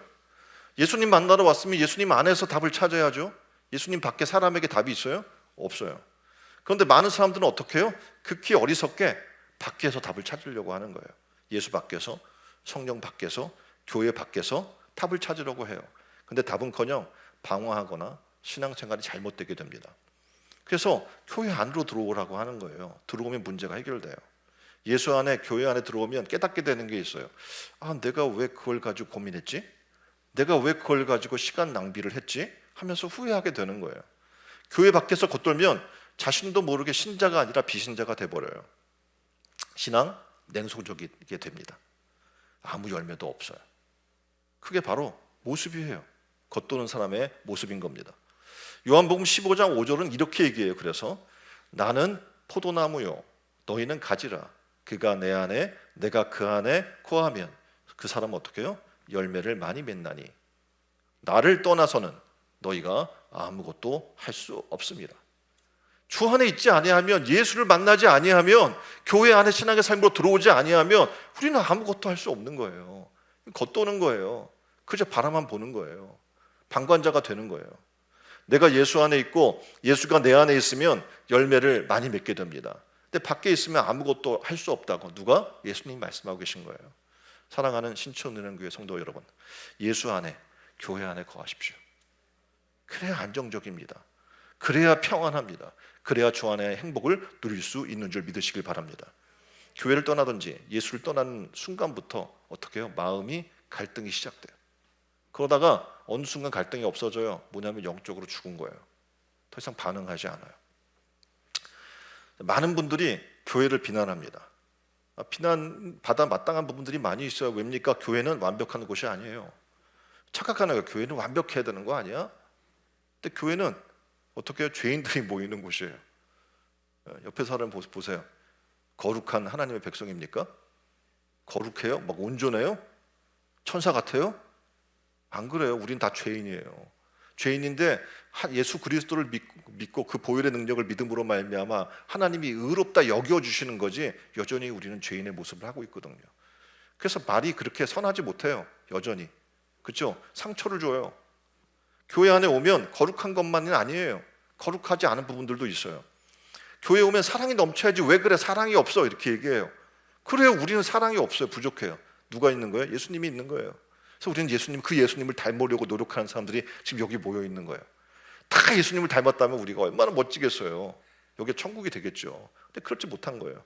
예수님 만나러 왔으면 예수님 안에서 답을 찾아야죠. 예수님 밖에 사람에게 답이 있어요? 없어요. 그런데 많은 사람들은 어떻게 해요? 극히 어리석게 밖에서 답을 찾으려고 하는 거예요. 예수 밖에서, 성령 밖에서, 교회 밖에서 답을 찾으려고 해요. 근데 답은커녕 방황하거나 신앙생활이 잘못되게 됩니다. 그래서 교회 안으로 들어오라고 하는 거예요. 들어오면 문제가 해결돼요. 예수 안에, 교회 안에 들어오면 깨닫게 되는 게 있어요. 아, 내가 왜 그걸 가지고 고민했지? 내가 왜 그걸 가지고 시간 낭비를 했지? 하면서 후회하게 되는 거예요. 교회 밖에서 겉돌면 자신도 모르게 신자가 아니라 비신자가 돼버려요. 신앙 냉소적이게 됩니다. 아무 열매도 없어요. 그게 바로 모습이에요. 겉도는 사람의 모습인 겁니다. 요한복음 15장 5절은 이렇게 얘기해요. 그래서 나는 포도나무요 너희는 가지라. 그가 내 안에 내가 그 안에 거하면 그 사람은 어떻게 해요? 열매를 많이 맺나니 나를 떠나서는 너희가 아무것도 할 수 없습니다. 주 안에 있지 아니하면, 예수를 만나지 아니하면, 교회 안에 신앙의 삶으로 들어오지 아니하면 우리는 아무것도 할 수 없는 거예요. 겉도는 거예요. 그저 바라만 보는 거예요. 방관자가 되는 거예요. 내가 예수 안에 있고 예수가 내 안에 있으면 열매를 많이 맺게 됩니다. 근데 밖에 있으면 아무것도 할 수 없다고 누가? 예수님이 말씀하고 계신 거예요. 사랑하는 신촌은행교회 성도 여러분, 예수 안에, 교회 안에 거하십시오. 그래야 안정적입니다. 그래야 평안합니다. 그래야 주 안에 행복을 누릴 수 있는 줄 믿으시길 바랍니다. 교회를 떠나든지 예수를 떠나는 순간부터 어떻게 해요? 마음이 갈등이 시작돼요. 그러다가 어느 순간 갈등이 없어져요. 뭐냐면 영적으로 죽은 거예요. 더 이상 반응하지 않아요. 많은 분들이 교회를 비난합니다. 비난받아 마땅한 부분들이 많이 있어요. 왜입니까? 교회는 완벽한 곳이 아니에요. 착각하는 거예요. 교회는 완벽해야 되는 거 아니야? 근데 교회는 어떻게 해요? 죄인들이 모이는 곳이에요. 옆에 사람 보세요. 거룩한 하나님의 백성입니까? 거룩해요? 막 온전해요? 천사 같아요? 안 그래요. 우린 다 죄인이에요. 죄인인데 예수 그리스도를 믿고 그 보혈의 능력을 믿음으로 말미암아 하나님이 의롭다 여겨주시는 거지 여전히 우리는 죄인의 모습을 하고 있거든요. 그래서 말이 그렇게 선하지 못해요. 여전히. 그렇죠? 상처를 줘요. 교회 안에 오면 거룩한 것만은 아니에요. 거룩하지 않은 부분들도 있어요. 교회에 오면 사랑이 넘쳐야지. 왜 그래? 사랑이 없어. 이렇게 얘기해요. 그래요. 우리는 사랑이 없어요. 부족해요. 누가 있는 거예요? 예수님이 있는 거예요. 그래서 우리는 그 예수님을 닮으려고 노력하는 사람들이 지금 여기 모여 있는 거예요. 다 예수님을 닮았다면 우리가 얼마나 멋지겠어요. 여기 천국이 되겠죠. 근데 그렇지 못한 거예요.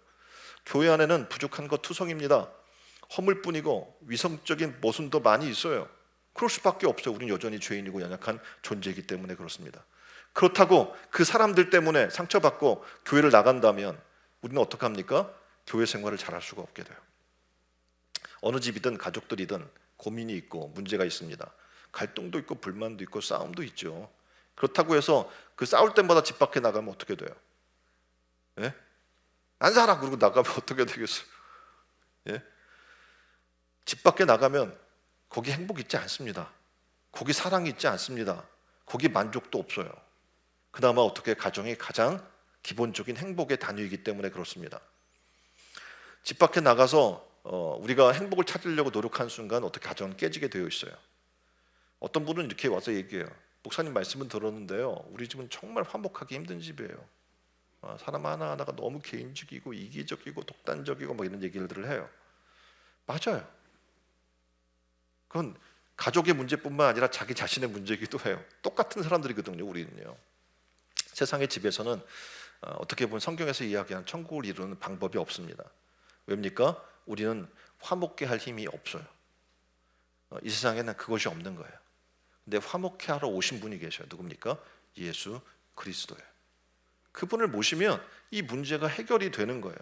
교회 안에는 부족한 것 투성입니다. 허물뿐이고 위성적인 모순도 많이 있어요. 그럴 수밖에 없어요. 우리는 여전히 죄인이고 연약한 존재이기 때문에 그렇습니다. 그렇다고 그 사람들 때문에 상처받고 교회를 나간다면 우리는 어떻게 합니까? 교회 생활을 잘할 수가 없게 돼요. 어느 집이든 가족들이든 고민이 있고 문제가 있습니다. 갈등도 있고 불만도 있고 싸움도 있죠. 그렇다고 해서 그 싸울 때마다 집 밖에 나가면 어떻게 돼요? 예? 안 살아 그러고 나가면 어떻게 되겠어요? 예? 집 밖에 나가면 거기 행복 있지 않습니다. 거기 사랑이 있지 않습니다. 거기 만족도 없어요. 그나마 어떻게 가정이 가장 기본적인 행복의 단위이기 때문에 그렇습니다. 집 밖에 나가서 우리가 행복을 찾으려고 노력하는 순간 어떻게 가정은 깨지게 되어 있어요. 어떤 분은 이렇게 와서 얘기해요. 목사님 말씀은 들었는데요. 우리 집은 정말 화목하기 힘든 집이에요. 사람 하나하나가 너무 개인적이고 이기적이고 독단적이고 뭐 이런 얘기들을 해요. 맞아요. 그건 가족의 문제뿐만 아니라 자기 자신의 문제이기도 해요. 똑같은 사람들이거든요. 우리는요. 세상의 집에서는 어떻게 보면 성경에서 이야기하는 천국을 이루는 방법이 없습니다. 왜입니까? 우리는 화목케 할 힘이 없어요. 이 세상에는 그것이 없는 거예요. 근데 화목케 하러 오신 분이 계셔요. 누굽니까? 예수 그리스도예요. 그분을 모시면 이 문제가 해결이 되는 거예요.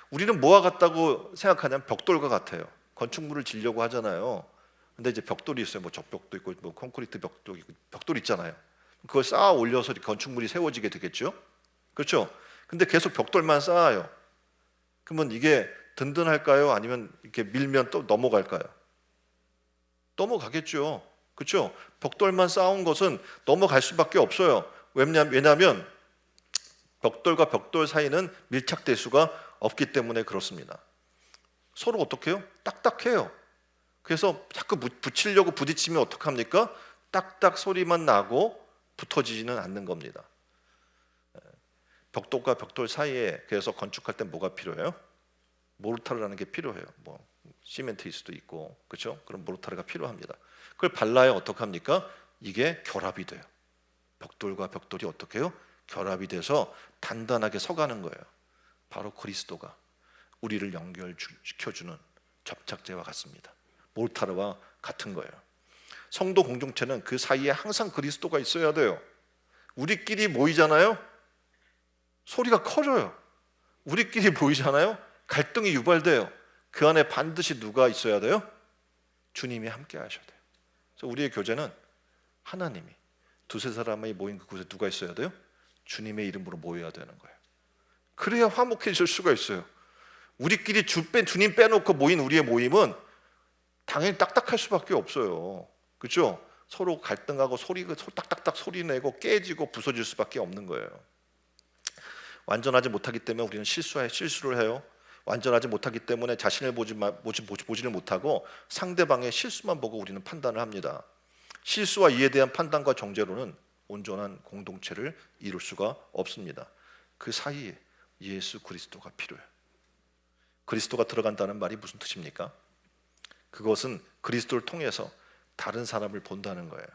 우리는 뭐와 같다고 생각하냐면 벽돌과 같아요. 건축물을 지려고 하잖아요. 근데 이제 벽돌이 있어요. 뭐 적벽도 있고 뭐 콘크리트 벽돌 있고 벽돌 있잖아요. 그걸 쌓아 올려서 건축물이 세워지게 되겠죠. 그렇죠? 근데 계속 벽돌만 쌓아요. 그러면 이게 든든할까요? 아니면 이렇게 밀면 또 넘어갈까요? 넘어가겠죠. 그렇죠? 벽돌만 쌓은 것은 넘어갈 수밖에 없어요. 왜냐하면 벽돌과 벽돌 사이는 밀착될 수가 없기 때문에 그렇습니다. 서로 어떻게 해요? 딱딱해요. 그래서 자꾸 붙이려고 부딪히면 어떡합니까? 딱딱 소리만 나고 붙어지지는 않는 겁니다. 벽돌과 벽돌 사이에 그래서 건축할 때 뭐가 필요해요? 모르타르라는 게 필요해요. 뭐 시멘트일 수도 있고, 그렇죠? 그럼 모르타르가 필요합니다. 그걸 발라야 어떡합니까? 이게 결합이 돼요. 벽돌과 벽돌이 어떻게 해요? 결합이 돼서 단단하게 서가는 거예요. 바로 그리스도가 우리를 연결시켜주는 접착제와 같습니다. 모르타르와 같은 거예요. 성도 공동체는 그 사이에 항상 그리스도가 있어야 돼요. 우리끼리 모이잖아요. 소리가 커져요. 우리끼리 모이잖아요. 갈등이 유발돼요. 그 안에 반드시 누가 있어야 돼요? 주님이 함께 하셔야 돼요. 그래서 우리의 교제는 하나님이 두세 사람이 모인 그곳에 누가 있어야 돼요? 주님의 이름으로 모여야 되는 거예요. 그래야 화목해질 수가 있어요. 우리끼리 주님 빼놓고 모인 우리의 모임은 당연히 딱딱할 수밖에 없어요. 그렇죠? 서로 갈등하고 딱딱딱 소리 내고 깨지고 부서질 수밖에 없는 거예요. 완전하지 못하기 때문에 우리는 실수를 해요. 완전하지 못하기 때문에 자신을 보지를 못하고 상대방의 실수만 보고 우리는 판단을 합니다. 실수와 이에 대한 판단과 정죄로는 온전한 공동체를 이룰 수가 없습니다. 그 사이에 예수 그리스도가 필요해요. 그리스도가 들어간다는 말이 무슨 뜻입니까? 그것은 그리스도를 통해서 다른 사람을 본다는 거예요.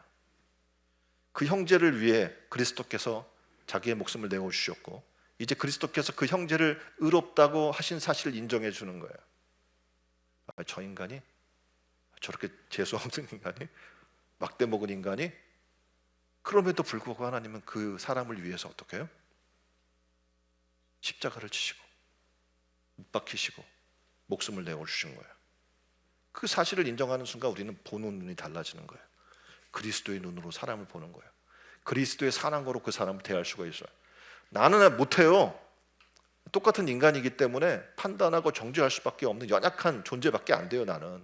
그 형제를 위해 그리스도께서 자기의 목숨을 내어주셨고, 이제 그리스도께서 그 형제를 의롭다고 하신 사실을 인정해 주는 거예요. 저 인간이, 저렇게 재수 없는 인간이, 막대 먹은 인간이, 그럼에도 불구하고 하나님은 그 사람을 위해서 어떻게 해요? 십자가를 치시고 못 박히시고 목숨을 내어주신 거예요. 그 사실을 인정하는 순간 우리는 보는 눈이 달라지는 거예요. 그리스도의 눈으로 사람을 보는 거예요. 그리스도의 사랑으로 그 사람을 대할 수가 있어요. 나는 못해요. 똑같은 인간이기 때문에 판단하고 정죄할 수밖에 없는 연약한 존재밖에 안 돼요, 나는.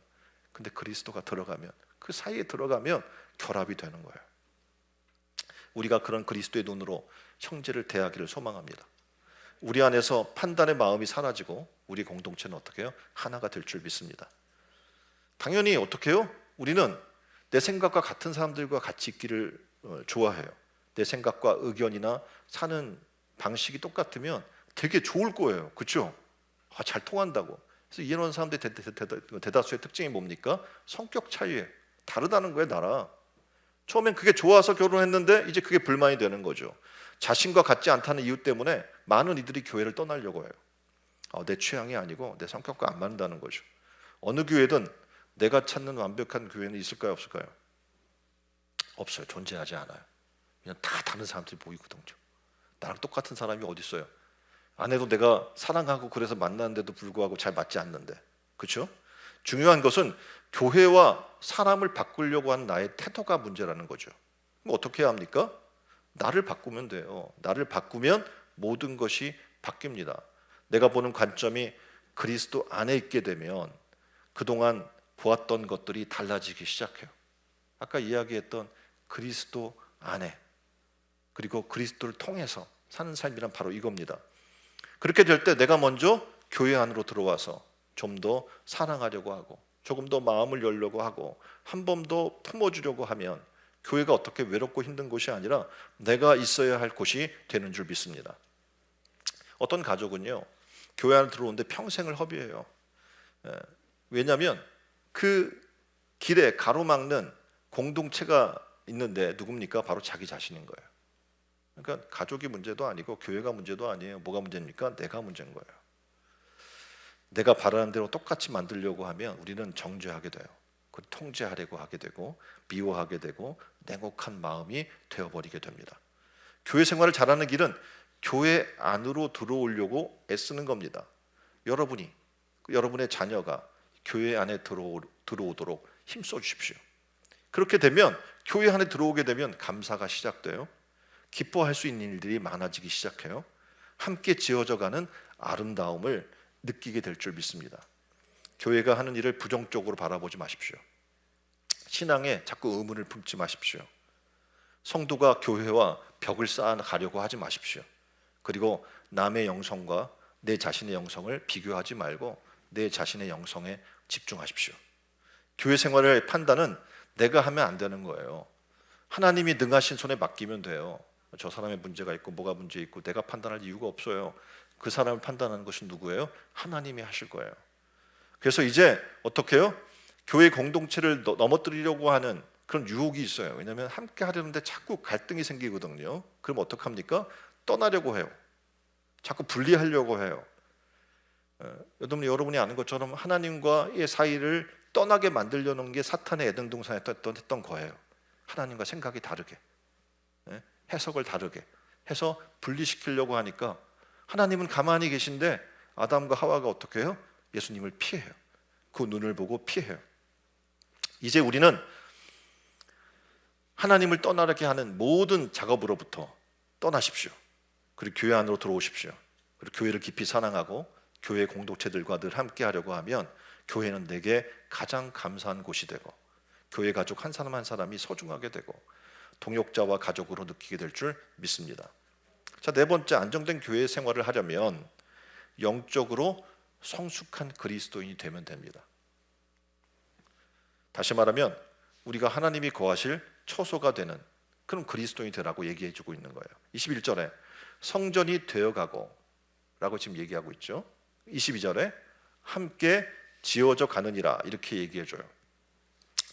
근데 그리스도가 들어가면, 그 사이에 들어가면 결합이 되는 거예요. 우리가 그런 그리스도의 눈으로 형제를 대하기를 소망합니다. 우리 안에서 판단의 마음이 사라지고 우리 공동체는 어떻게 해요? 하나가 될 줄 믿습니다. 당연히 어떻게 해요? 우리는 내 생각과 같은 사람들과 같이 있기를 좋아해요. 내 생각과 의견이나 사는 방식이 똑같으면 되게 좋을 거예요. 그렇죠? 잘 통한다고. 그래서 이해하는 사람들의 대다수의 특징이 뭡니까? 성격 차이에 다르다는 거예요, 나라. 처음엔 그게 좋아서 결혼했는데 이제 그게 불만이 되는 거죠. 자신과 같지 않다는 이유 때문에 많은 이들이 교회를 떠나려고 해요. 내 취향이 아니고 내 성격과 안 맞는다는 거죠. 어느 교회든 내가 찾는 완벽한 교회는 있을까요, 없을까요? 없어요. 존재하지 않아요. 그냥 다 다른 사람들이 모이거든요. 나랑 똑같은 사람이 어디 있어요? 아내도 내가 사랑하고 그래서 만났는데도 불구하고 잘 맞지 않는데, 그렇죠? 중요한 것은 교회와 사람을 바꾸려고 하는 나의 태도가 문제라는 거죠. 그럼 어떻게 해야 합니까? 나를 바꾸면 돼요. 나를 바꾸면 모든 것이 바뀝니다. 내가 보는 관점이 그리스도 안에 있게 되면 그동안 보았던 것들이 달라지기 시작해요. 아까 이야기했던 그리스도 안에, 그리고 그리스도를 통해서 사는 삶이란 바로 이겁니다. 그렇게 될 때 내가 먼저 교회 안으로 들어와서 좀 더 사랑하려고 하고 조금 더 마음을 열려고 하고 한 번 더 품어주려고 하면 교회가 어떻게 외롭고 힘든 곳이 아니라 내가 있어야 할 곳이 되는 줄 믿습니다. 어떤 가족은요, 교회 안에 들어오는데 평생을 허비해요. 왜냐하면 그 길에 가로막는 공동체가 있는데 누굽니까? 바로 자기 자신인 거예요. 그러니까 가족이 문제도 아니고 교회가 문제도 아니에요. 뭐가 문제입니까? 내가 문제인 거예요. 내가 바라는 대로 똑같이 만들려고 하면 우리는 정죄하게 돼요. 그리고 통제하려고 하게 되고 미워하게 되고 냉혹한 마음이 되어버리게 됩니다. 교회 생활을 잘하는 길은 교회 안으로 들어오려고 애쓰는 겁니다. 여러분이, 여러분의 자녀가 교회 안에 들어오도록 힘써 주십시오. 그렇게 되면 교회 안에 들어오게 되면 감사가 시작돼요. 기뻐할 수 있는 일들이 많아지기 시작해요. 함께 지어져가는 아름다움을 느끼게 될 줄 믿습니다. 교회가 하는 일을 부정적으로 바라보지 마십시오. 신앙에 자꾸 의문을 품지 마십시오. 성도가 교회와 벽을 쌓아가려고 하지 마십시오. 그리고 남의 영성과 내 자신의 영성을 비교하지 말고 내 자신의 영성에 집중하십시오. 교회 생활의 판단은 내가 하면 안 되는 거예요. 하나님이 능하신 손에 맡기면 돼요. 저 사람의 문제가 있고 뭐가 문제 있고 내가 판단할 이유가 없어요. 그 사람을 판단하는 것은 누구예요? 하나님이 하실 거예요. 그래서 이제 어떻게 해요? 교회 공동체를 넘어뜨리려고 하는 그런 유혹이 있어요. 왜냐하면 함께 하려는데 자꾸 갈등이 생기거든요. 그럼 어떡합니까? 떠나려고 해요. 자꾸 분리하려고 해요. 여러분이 아는 것처럼 하나님과의 사이를 떠나게 만들려는 게 사탄의 애등동산했던 거예요. 하나님과 생각이 다르게, 해석을 다르게 해서 분리시키려고 하니까 하나님은 가만히 계신데 아담과 하와가 어떻게 해요? 예수님을 피해요. 그 눈을 보고 피해요. 이제 우리는 하나님을 떠나게 하는 모든 작업으로부터 떠나십시오. 그리고 교회 안으로 들어오십시오. 그리고 교회를 깊이 사랑하고 교회 공동체들과 늘 함께 하려고 하면 교회는 내게 가장 감사한 곳이 되고 교회 가족 한 사람 한 사람이 소중하게 되고 동역자와 가족으로 느끼게 될 줄 믿습니다. 자, 네 번째, 안정된 교회 생활을 하려면 영적으로 성숙한 그리스도인이 되면 됩니다. 다시 말하면 우리가 하나님이 거하실 처소가 되는 그럼 그리스도인이 되라고 얘기해 주고 있는 거예요. 21절에 성전이 되어가고 라고 지금 얘기하고 있죠. 22절에 함께 지어져 가느니라 이렇게 얘기해 줘요.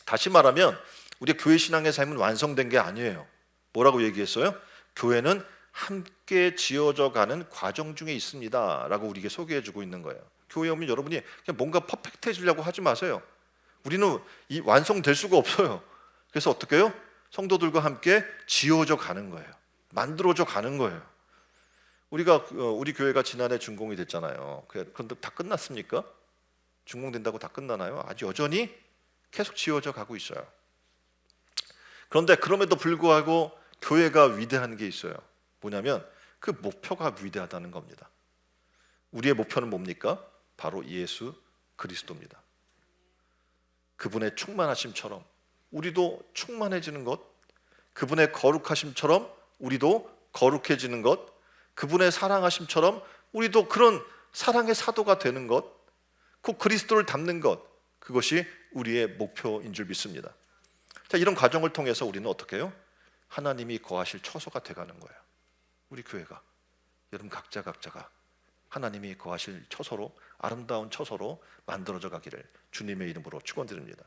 다시 말하면 우리 교회 신앙의 삶은 완성된 게 아니에요. 뭐라고 얘기했어요? 교회는 함께 지어져 가는 과정 중에 있습니다 라고 우리에게 소개해 주고 있는 거예요. 교회 오면 여러분이 그냥 뭔가 퍼펙트해지려고 하지 마세요. 우리는 이 완성될 수가 없어요. 그래서 어떻게 해요? 성도들과 함께 지어져 가는 거예요. 만들어져 가는 거예요. 우리 교회가 지난해 준공이 됐잖아요. 그런데 다 끝났습니까? 준공된다고 다 끝나나요? 아주 여전히 계속 지어져 가고 있어요. 그런데 그럼에도 불구하고 교회가 위대한 게 있어요. 뭐냐면 그 목표가 위대하다는 겁니다. 우리의 목표는 뭡니까? 바로 예수 그리스도입니다. 그분의 충만하심처럼 우리도 충만해지는 것, 그분의 거룩하심처럼 우리도 거룩해지는 것, 그분의 사랑하심처럼 우리도 그런 사랑의 사도가 되는 것, 그 그리스도를 닮는 것, 그것이 우리의 목표인 줄 믿습니다. 자, 이런 과정을 통해서 우리는 어떻게 해요? 하나님이 거하실 처소가 돼가는 거예요. 우리 교회가, 여러분 각자가 하나님이 거하실 처소로, 아름다운 처소로 만들어져 가기를 주님의 이름으로 축원드립니다.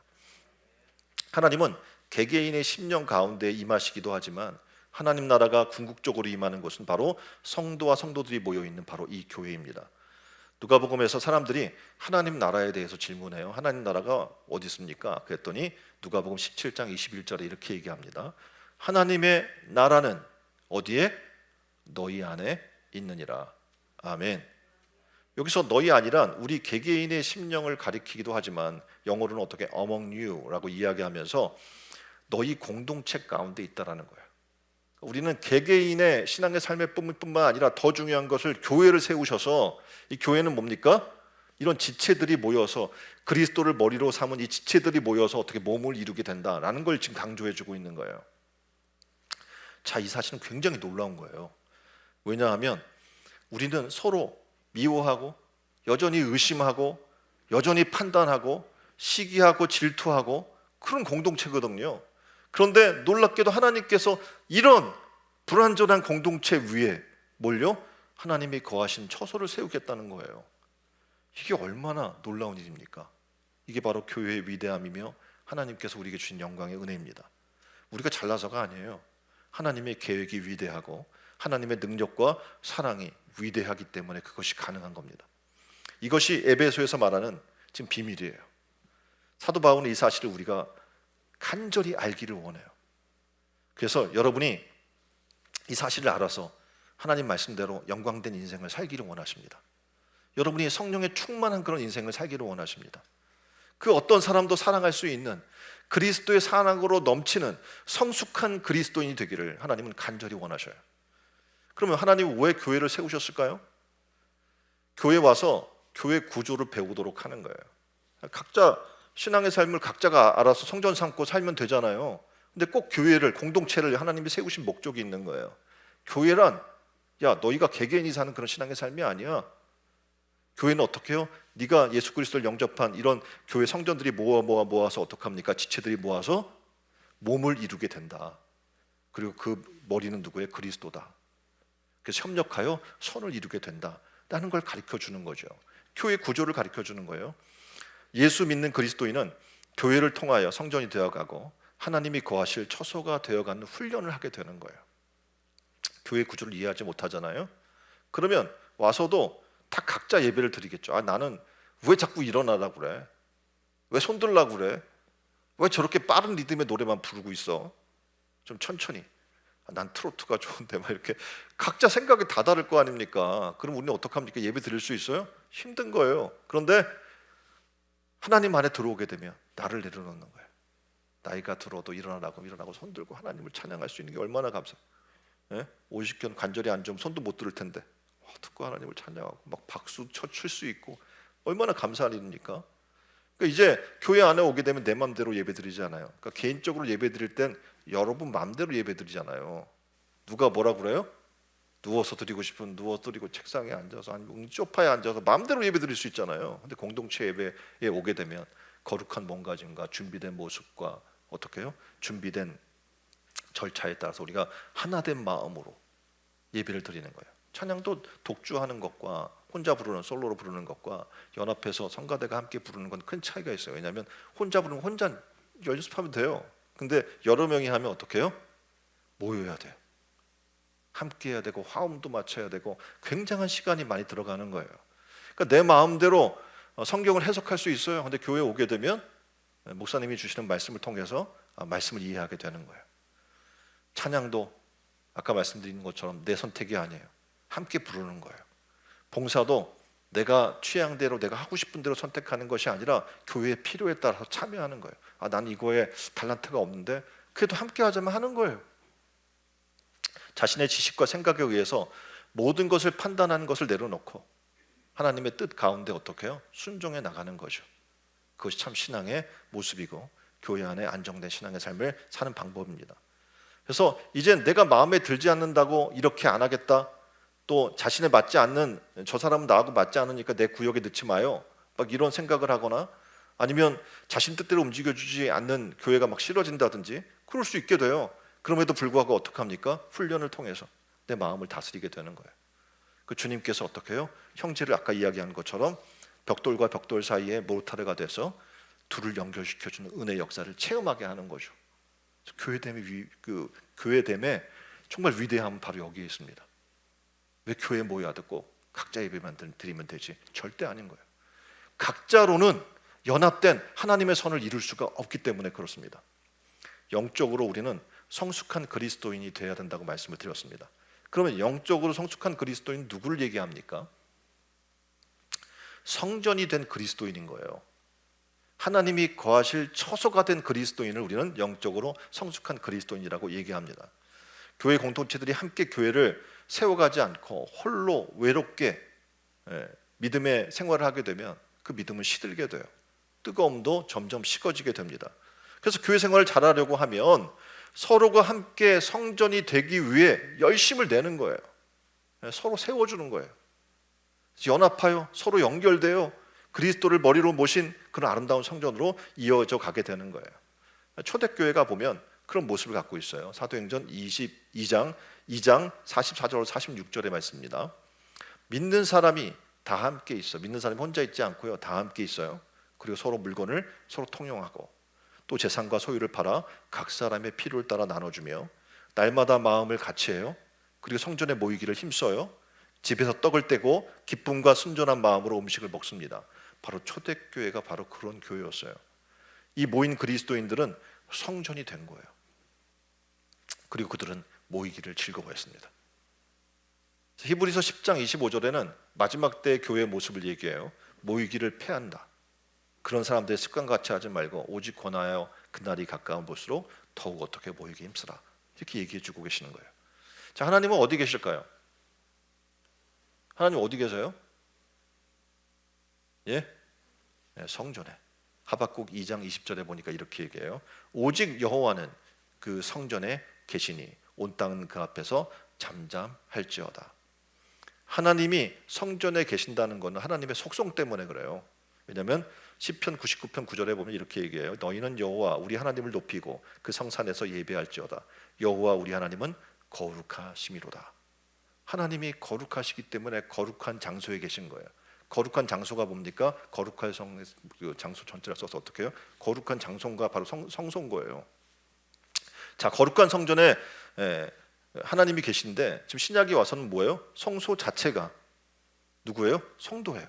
하나님은 개개인의 심령 가운데 임하시기도 하지만 하나님 나라가 궁극적으로 임하는 곳은 바로 성도와 성도들이 모여 있는 바로 이 교회입니다. 누가복음에서 사람들이 하나님 나라에 대해서 질문해요. 하나님 나라가 어디 있습니까? 그랬더니 누가복음 17장 21절에 이렇게 얘기합니다. 하나님의 나라는 어디에? 너희 안에 있느니라. 아멘. 여기서 너희 아니란 우리 개개인의 심령을 가리키기도 하지만 영어로는 어떻게 among you라고 이야기하면서 너희 공동체 가운데 있다라는 거예요. 우리는 개개인의 신앙의 삶의 뿐만 아니라 더 중요한 것을 교회를 세우셔서 이 교회는 뭡니까? 이런 지체들이 모여서 그리스도를 머리로 삼은 이 지체들이 모여서 어떻게 몸을 이루게 된다라는 걸 지금 강조해 주고 있는 거예요. 자, 이 사실은 굉장히 놀라운 거예요. 왜냐하면 우리는 서로 미워하고 여전히 의심하고 여전히 판단하고 시기하고 질투하고 그런 공동체거든요. 그런데 놀랍게도 하나님께서 이런 불완전한 공동체 위에 뭘요? 하나님이 거하신 처소를 세우겠다는 거예요. 이게 얼마나 놀라운 일입니까? 이게 바로 교회의 위대함이며 하나님께서 우리에게 주신 영광의 은혜입니다. 우리가 잘나서가 아니에요. 하나님의 계획이 위대하고 하나님의 능력과 사랑이 위대하기 때문에 그것이 가능한 겁니다. 이것이 에베소에서 말하는 지금 비밀이에요. 사도 바울은 이 사실을 우리가 간절히 알기를 원해요. 그래서 여러분이 이 사실을 알아서 하나님 말씀대로 영광된 인생을 살기를 원하십니다. 여러분이 성령에 충만한 그런 인생을 살기를 원하십니다. 그 어떤 사람도 사랑할 수 있는 그리스도의 사랑으로 넘치는 성숙한 그리스도인이 되기를 하나님은 간절히 원하셔요. 그러면 하나님은 왜 교회를 세우셨을까요? 교회 와서 교회 구조를 배우도록 하는 거예요. 각자 신앙의 삶을 각자가 알아서 성전 삼고 살면 되잖아요. 근데 꼭 교회를, 공동체를 하나님이 세우신 목적이 있는 거예요. 교회란 야, 너희가 개개인이 사는 그런 신앙의 삶이 아니야. 교회는 어떻게 해요? 네가 예수 그리스도를 영접한 이런 교회 성전들이 모아서 어떻게 합니까? 지체들이 모아서 몸을 이루게 된다. 그리고 그 머리는 누구예요? 그리스도다. 그래서 협력하여 선을 이루게 된다라는 걸 가르쳐주는 거죠. 교회 구조를 가르쳐주는 거예요. 예수 믿는 그리스도인은 교회를 통하여 성전이 되어가고 하나님이 거하실 처소가 되어가는 훈련을 하게 되는 거예요. 교회 구조를 이해하지 못하잖아요. 그러면 와서도 다 각자 예배를 드리겠죠. 아, 나는 왜 자꾸 일어나라고 그래? 왜 손들라고 그래? 왜 저렇게 빠른 리듬의 노래만 부르고 있어? 좀 천천히. 아, 난 트로트가 좋은데 막 이렇게 각자 생각이 다 다를 거 아닙니까? 그럼 우리는 어떡합니까? 예배 드릴 수 있어요? 힘든 거예요. 그런데 하나님 안에 들어오게 되면 나를 내려놓는 거예요. 나이가 들어도 일어나고 손들고 하나님을 찬양할 수 있는 게 얼마나 감사해요. 예? 50견 관절이 안 좋으면 손도 못 들을 텐데 듣고 하나님을 찬양하고 막 박수 칠 수 있고 얼마나 감사한 일입니까? 그러니까 이제 교회 안에 오게 되면 내 마음대로 예배드리지 않아요. 그러니까 개인적으로 예배드릴 땐 여러분 마음대로 예배드리잖아요. 누가 뭐라 그래요? 누워서 드리고 싶으면 누워서 드리고 책상에 앉아서 아니면 소파에 앉아서 마음대로 예배드릴 수 있잖아요. 근데 공동체 예배에 오게 되면 거룩한 몸가짐과 준비된 모습과 어떻게 해요? 준비된 절차에 따라서 우리가 하나된 마음으로 예배를 드리는 거예요. 찬양도 독주하는 것과 혼자 부르는 솔로로 부르는 것과 연합해서 성가대가 함께 부르는 건 큰 차이가 있어요. 왜냐하면 혼자 부르면 혼자 연습하면 돼요. 근데 여러 명이 하면 어떻게 해요? 모여야 돼요. 함께 해야 되고 화음도 맞춰야 되고 굉장한 시간이 많이 들어가는 거예요. 그러니까 내 마음대로 성경을 해석할 수 있어요. 근데 교회에 오게 되면 목사님이 주시는 말씀을 통해서 말씀을 이해하게 되는 거예요. 찬양도 아까 말씀드린 것처럼 내 선택이 아니에요. 함께 부르는 거예요. 봉사도 내가 취향대로 내가 하고 싶은 대로 선택하는 것이 아니라 교회의 필요에 따라서 참여하는 거예요. 난 이거에 달란트가 없는데 그래도 함께 하자면 하는 거예요. 자신의 지식과 생각에 의해서 모든 것을 판단하는 것을 내려놓고 하나님의 뜻 가운데 어떻게 해요? 순종해 나가는 거죠. 그것이 참 신앙의 모습이고 교회 안에 안정된 신앙의 삶을 사는 방법입니다. 그래서 이제 내가 마음에 들지 않는다고 이렇게 안 하겠다, 또 자신에 맞지 않는, 저 사람은 나하고 맞지 않으니까 내 구역에 넣지 마요, 막 이런 생각을 하거나 아니면 자신 뜻대로 움직여주지 않는 교회가 막 싫어진다든지 그럴 수 있게 돼요. 그럼에도 불구하고 어떻게 합니까? 훈련을 통해서 내 마음을 다스리게 되는 거예요. 그 주님께서 어떻게 해요? 형제를 아까 이야기한 것처럼 벽돌과 벽돌 사이에 모르타르가 돼서 둘을 연결시켜주는 은혜 역사를 체험하게 하는 거죠. 교회됨의 정말 위대함은 바로 여기에 있습니다. 왜 교회에 모여야 되고 각자 예배만 드리면 되지? 절대 아닌 거예요. 각자로는 연합된 하나님의 선을 이룰 수가 없기 때문에 그렇습니다. 영적으로 우리는 성숙한 그리스도인이 되어야 된다고 말씀을 드렸습니다. 그러면 영적으로 성숙한 그리스도인 누구를 얘기합니까? 성전이 된 그리스도인인 거예요. 하나님이 거하실 처소가 된 그리스도인을 우리는 영적으로 성숙한 그리스도인이라고 얘기합니다. 교회 공동체들이 함께 교회를 세워가지 않고 홀로 외롭게 믿음의 생활을 하게 되면 그 믿음은 시들게 돼요. 뜨거움도 점점 식어지게 됩니다. 그래서 교회 생활을 잘하려고 하면 서로가 함께 성전이 되기 위해 열심을 내는 거예요. 서로 세워주는 거예요. 연합하여 서로 연결되어 그리스도를 머리로 모신 그런 아름다운 성전으로 이어져 가게 되는 거예요. 초대교회가 보면 그런 모습을 갖고 있어요. 사도행전 22장 44절 46절의 말씀입니다. 믿는 사람이 다 함께 있어. 믿는 사람이 혼자 있지 않고요, 다 함께 있어요. 그리고 서로 물건을 서로 통용하고 또 재산과 소유를 팔아 각 사람의 필요를 따라 나눠주며 날마다 마음을 같이 해요. 그리고 성전에 모이기를 힘써요. 집에서 떡을 떼고 기쁨과 순전한 마음으로 음식을 먹습니다. 바로 초대교회가 바로 그런 교회였어요. 이 모인 그리스도인들은 성전이 된 거예요. 그리고 그들은 모이기를 즐거워했습니다. 히브리서 10장 25절에는 마지막 때의 교회의 모습을 얘기해요. 모이기를 패한다. 그런 사람들의 습관같이 하지 말고 오직 권하여 그날이 가까운 볼수록 더욱 어떻게 모이기 힘쓰라. 이렇게 얘기해 주고 계시는 거예요. 자, 하나님은 어디 계실까요? 하나님 어디 계세요? 예? 성전에. 하박국 2장 20절에 보니까 이렇게 얘기해요. 오직 여호와는 그 성전에 계시니 온 땅은 그 앞에서 잠잠할지어다. 하나님이 성전에 계신다는 것은 하나님의 속성 때문에 그래요. 왜냐하면 시편 99편 9절에 보면 이렇게 얘기해요. 너희는 여호와 우리 하나님을 높이고 그 성산에서 예배할지어다. 여호와 우리 하나님은 거룩하심이로다. 하나님이 거룩하시기 때문에 거룩한 장소에 계신 거예요. 거룩한 장소가 뭡니까? 거룩한 장소 전체를 써서 어떻게 해요? 거룩한 장소가 바로 성소인 거예요. 자, 거룩한 성전에 하나님이 계신데 지금 신약에 와서는 뭐예요? 성소 자체가 누구예요? 성도예요.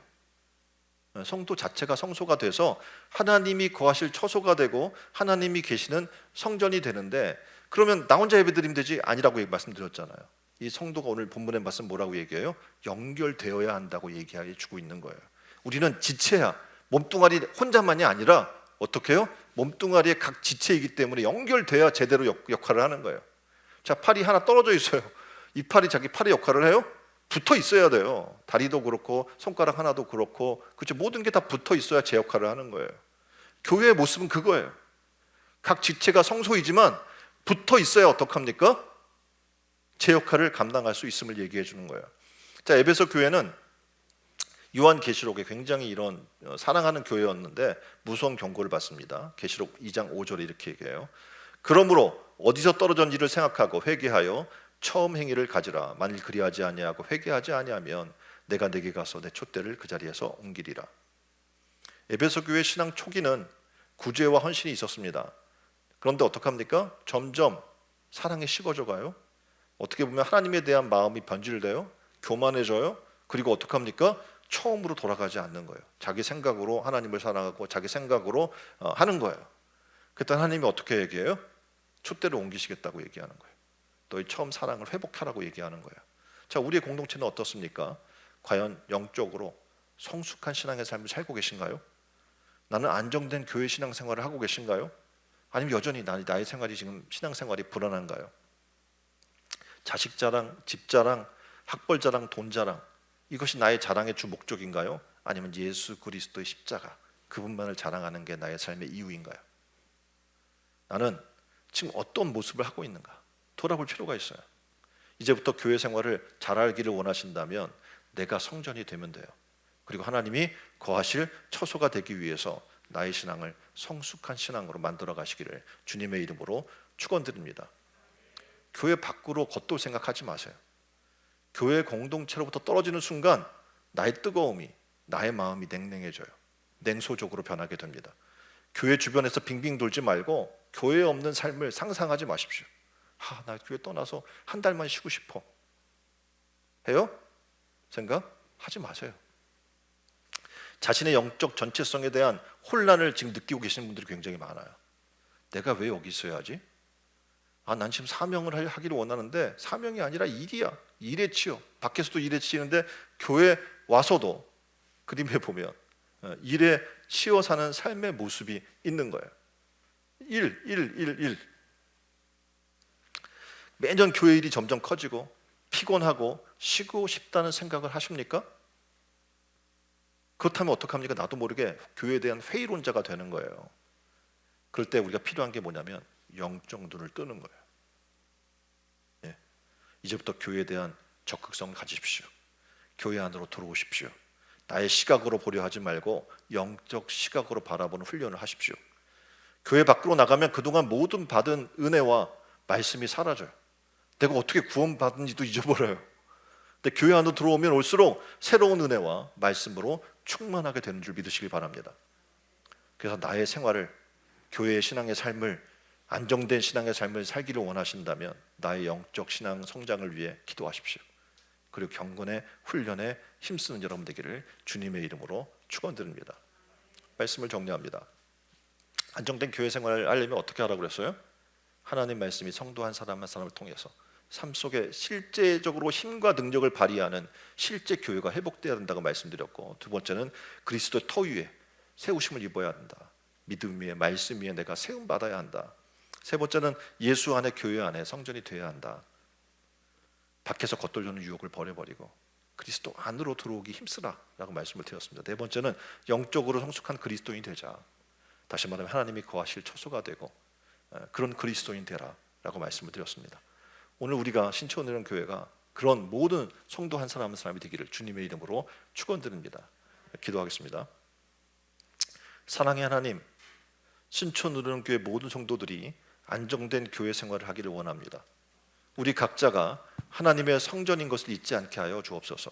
성도 자체가 성소가 돼서 하나님이 거하실 처소가 되고 하나님이 계시는 성전이 되는데, 그러면 나 혼자 예배드리면 되지? 아니라고 말씀드렸잖아요. 이 성도가 오늘 본문의 말씀 뭐라고 얘기해요? 연결되어야 한다고 얘기해 주고 있는 거예요. 우리는 지체야. 몸뚱아리 혼자만이 아니라 어떻게 해요? 몸뚱아리의 각 지체이기 때문에 연결돼야 제대로 역할을 하는 거예요. 자, 팔이 하나 떨어져 있어요. 이 팔이 자기 팔의 역할을 해요? 붙어 있어야 돼요. 다리도 그렇고 손가락 하나도 그렇고, 그렇죠? 모든 게 다 붙어 있어야 제 역할을 하는 거예요. 교회의 모습은 그거예요. 각 지체가 성소이지만 붙어 있어야 어떡합니까? 제 역할을 감당할 수 있음을 얘기해 주는 거예요. 자, 에베소 교회는 요한계시록에 굉장히 이런 사랑하는 교회였는데 무서운 경고를 받습니다. 계시록 2장 5절에 이렇게 얘기해요. 그러므로 어디서 떨어졌는지를 생각하고 회개하여 처음 행위를 가지라. 만일 그리하지 아니하고 회개하지 아니하면 내가 내게 가서 내 촛대를 그 자리에서 옮기리라. 에베소 교회 신앙 초기는 구제와 헌신이 있었습니다. 그런데 어떡합니까? 점점 사랑이 식어져 가요. 어떻게 보면 하나님에 대한 마음이 변질돼요. 교만해져요. 그리고 어떡합니까? 처음으로 돌아가지 않는 거예요. 자기 생각으로 하나님을 사랑하고 자기 생각으로 하는 거예요. 그때 하나님이 어떻게 얘기해요? 촛대를 옮기시겠다고 얘기하는 거예요. 너희 처음 사랑을 회복하라고 얘기하는 거예요. 자, 우리의 공동체는 어떻습니까? 과연 영적으로 성숙한 신앙의 삶을 살고 계신가요? 나는 안정된 교회 신앙생활을 하고 계신가요? 아니면 여전히 나의 생활이 지금 신앙생활이 불안한가요? 자식 자랑, 집 자랑, 학벌 자랑, 돈 자랑, 이것이 나의 자랑의 주 목적인가요? 아니면 예수 그리스도의 십자가, 그분만을 자랑하는 게 나의 삶의 이유인가요? 나는 지금 어떤 모습을 하고 있는가 돌아볼 필요가 있어요. 이제부터 교회 생활을 잘하기를 원하신다면 내가 성전이 되면 돼요. 그리고 하나님이 거하실 처소가 되기 위해서 나의 신앙을 성숙한 신앙으로 만들어 가시기를 주님의 이름으로 축원드립니다. 교회 밖으로 겉돌 생각하지 마세요. 교회 공동체로부터 떨어지는 순간 나의 뜨거움이, 나의 마음이 냉랭해져요. 냉소적으로 변하게 됩니다. 교회 주변에서 빙빙 돌지 말고 교회에 없는 삶을 상상하지 마십시오. 나 교회 떠나서 한 달만 쉬고 싶어 해요? 생각하지 마세요. 자신의 영적 전체성에 대한 혼란을 지금 느끼고 계시는 분들이 굉장히 많아요. 내가 왜 여기 있어야지? 난 지금 사명을 하기를 원하는데 사명이 아니라 일이야. 일에 치여. 밖에서도 일에 치이는데 교회 와서도 그림에 보면 일에 치여 사는 삶의 모습이 있는 거예요. 일. 매년 교회 일이 점점 커지고 피곤하고 쉬고 싶다는 생각을 하십니까? 그렇다면 어떡합니까? 나도 모르게 교회에 대한 회의론자가 되는 거예요. 그럴 때 우리가 필요한 게 뭐냐면 영적 눈을 뜨는 거예요. 예. 이제부터 교회에 대한 적극성을 가지십시오. 교회 안으로 들어오십시오. 나의 시각으로 보려 하지 말고 영적 시각으로 바라보는 훈련을 하십시오. 교회 밖으로 나가면 그동안 모든 받은 은혜와 말씀이 사라져요. 내가 어떻게 구원받은지도 잊어버려요. 근데 교회 안으로 들어오면 올수록 새로운 은혜와 말씀으로 충만하게 되는 줄 믿으시길 바랍니다. 그래서 나의 생활을, 교회의 신앙의 삶을, 안정된 신앙의 삶을 살기를 원하신다면 나의 영적 신앙 성장을 위해 기도하십시오. 그리고 경건의 훈련에 힘쓰는 여러분 되기를 주님의 이름으로 축원드립니다. 말씀을 정리합니다. 안정된 교회 생활을 하려면 어떻게 하라고 그랬어요? 하나님 말씀이 성도 한 사람 한 사람을 통해서 삶 속에 실제적으로 힘과 능력을 발휘하는 실제 교회가 회복되어야 된다고 말씀드렸고, 두 번째는 그리스도의 터 위에 세우심을 입어야 한다. 믿음 위에, 말씀 위에 내가 세움 받아야 한다. 세 번째는 예수 안에, 교회 안에 성전이 되어야 한다. 밖에서 겉돌려는 유혹을 버려버리고 그리스도 안으로 들어오기 힘쓰라 라고 말씀을 드렸습니다. 네 번째는 영적으로 성숙한 그리스도인이 되자. 다시 말하면 하나님이 거하실 처소가 되고 그런 그리스도인 되라 라고 말씀을 드렸습니다. 오늘 우리가 신천은혜령 교회가 그런 모든 성도 한 사람 한 사람이 되기를 주님의 이름으로 축원드립니다. 기도하겠습니다. 사랑의 하나님, 신천은혜령 교회 모든 성도들이 안정된 교회 생활을 하기를 원합니다. 우리 각자가 하나님의 성전인 것을 잊지 않게 하여 주옵소서.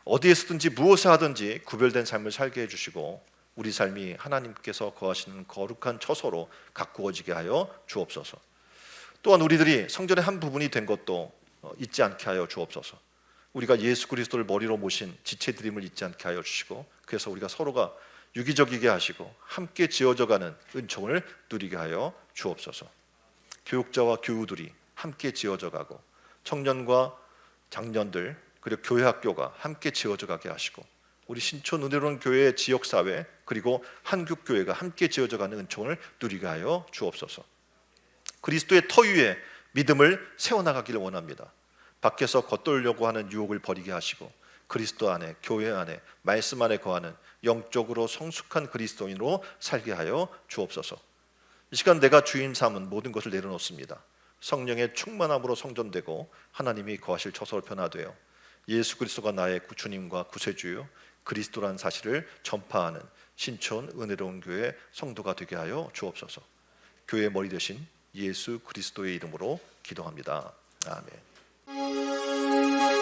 어디에서든지 무엇을 하든지 구별된 삶을 살게 해주시고 우리 삶이 하나님께서 거하시는 거룩한 처소로 가꾸어지게 하여 주옵소서. 또한 우리들이 성전의 한 부분이 된 것도 잊지 않게 하여 주옵소서. 우리가 예수 그리스도를 머리로 모신 지체드림을 잊지 않게 하여 주시고, 그래서 우리가 서로가 유기적이게 하시고 함께 지어져가는 은총을 누리게 하여 주옵소서. 교육자와 교우들이 함께 지어져가고 청년과 장년들 그리고 교회 학교가 함께 지어져가게 하시고 우리 신촌 은혜로운 교회의 지역사회 그리고 한국교회가 함께 지어져가는 은총을 누리게 하여 주옵소서. 그리스도의 터 위에 믿음을 세워나가기를 원합니다. 밖에서 겉돌려고 하는 유혹을 버리게 하시고 그리스도 안에, 교회 안에, 말씀 안에 거하는 영적으로 성숙한 그리스도인으로 살게 하여 주옵소서. 이 시간 내가 주인 삼은 모든 것을 내려놓습니다. 성령의 충만함으로 성전되고 하나님이 거하실 처소로 변화되어 예수 그리스도가 나의 주님과 구세주요 그리스도란 사실을 전파하는 신촌 은혜로운 교회 성도가 되게 하여 주옵소서. 교회의 머리 대신 예수 그리스도의 이름으로 기도합니다. 아멘.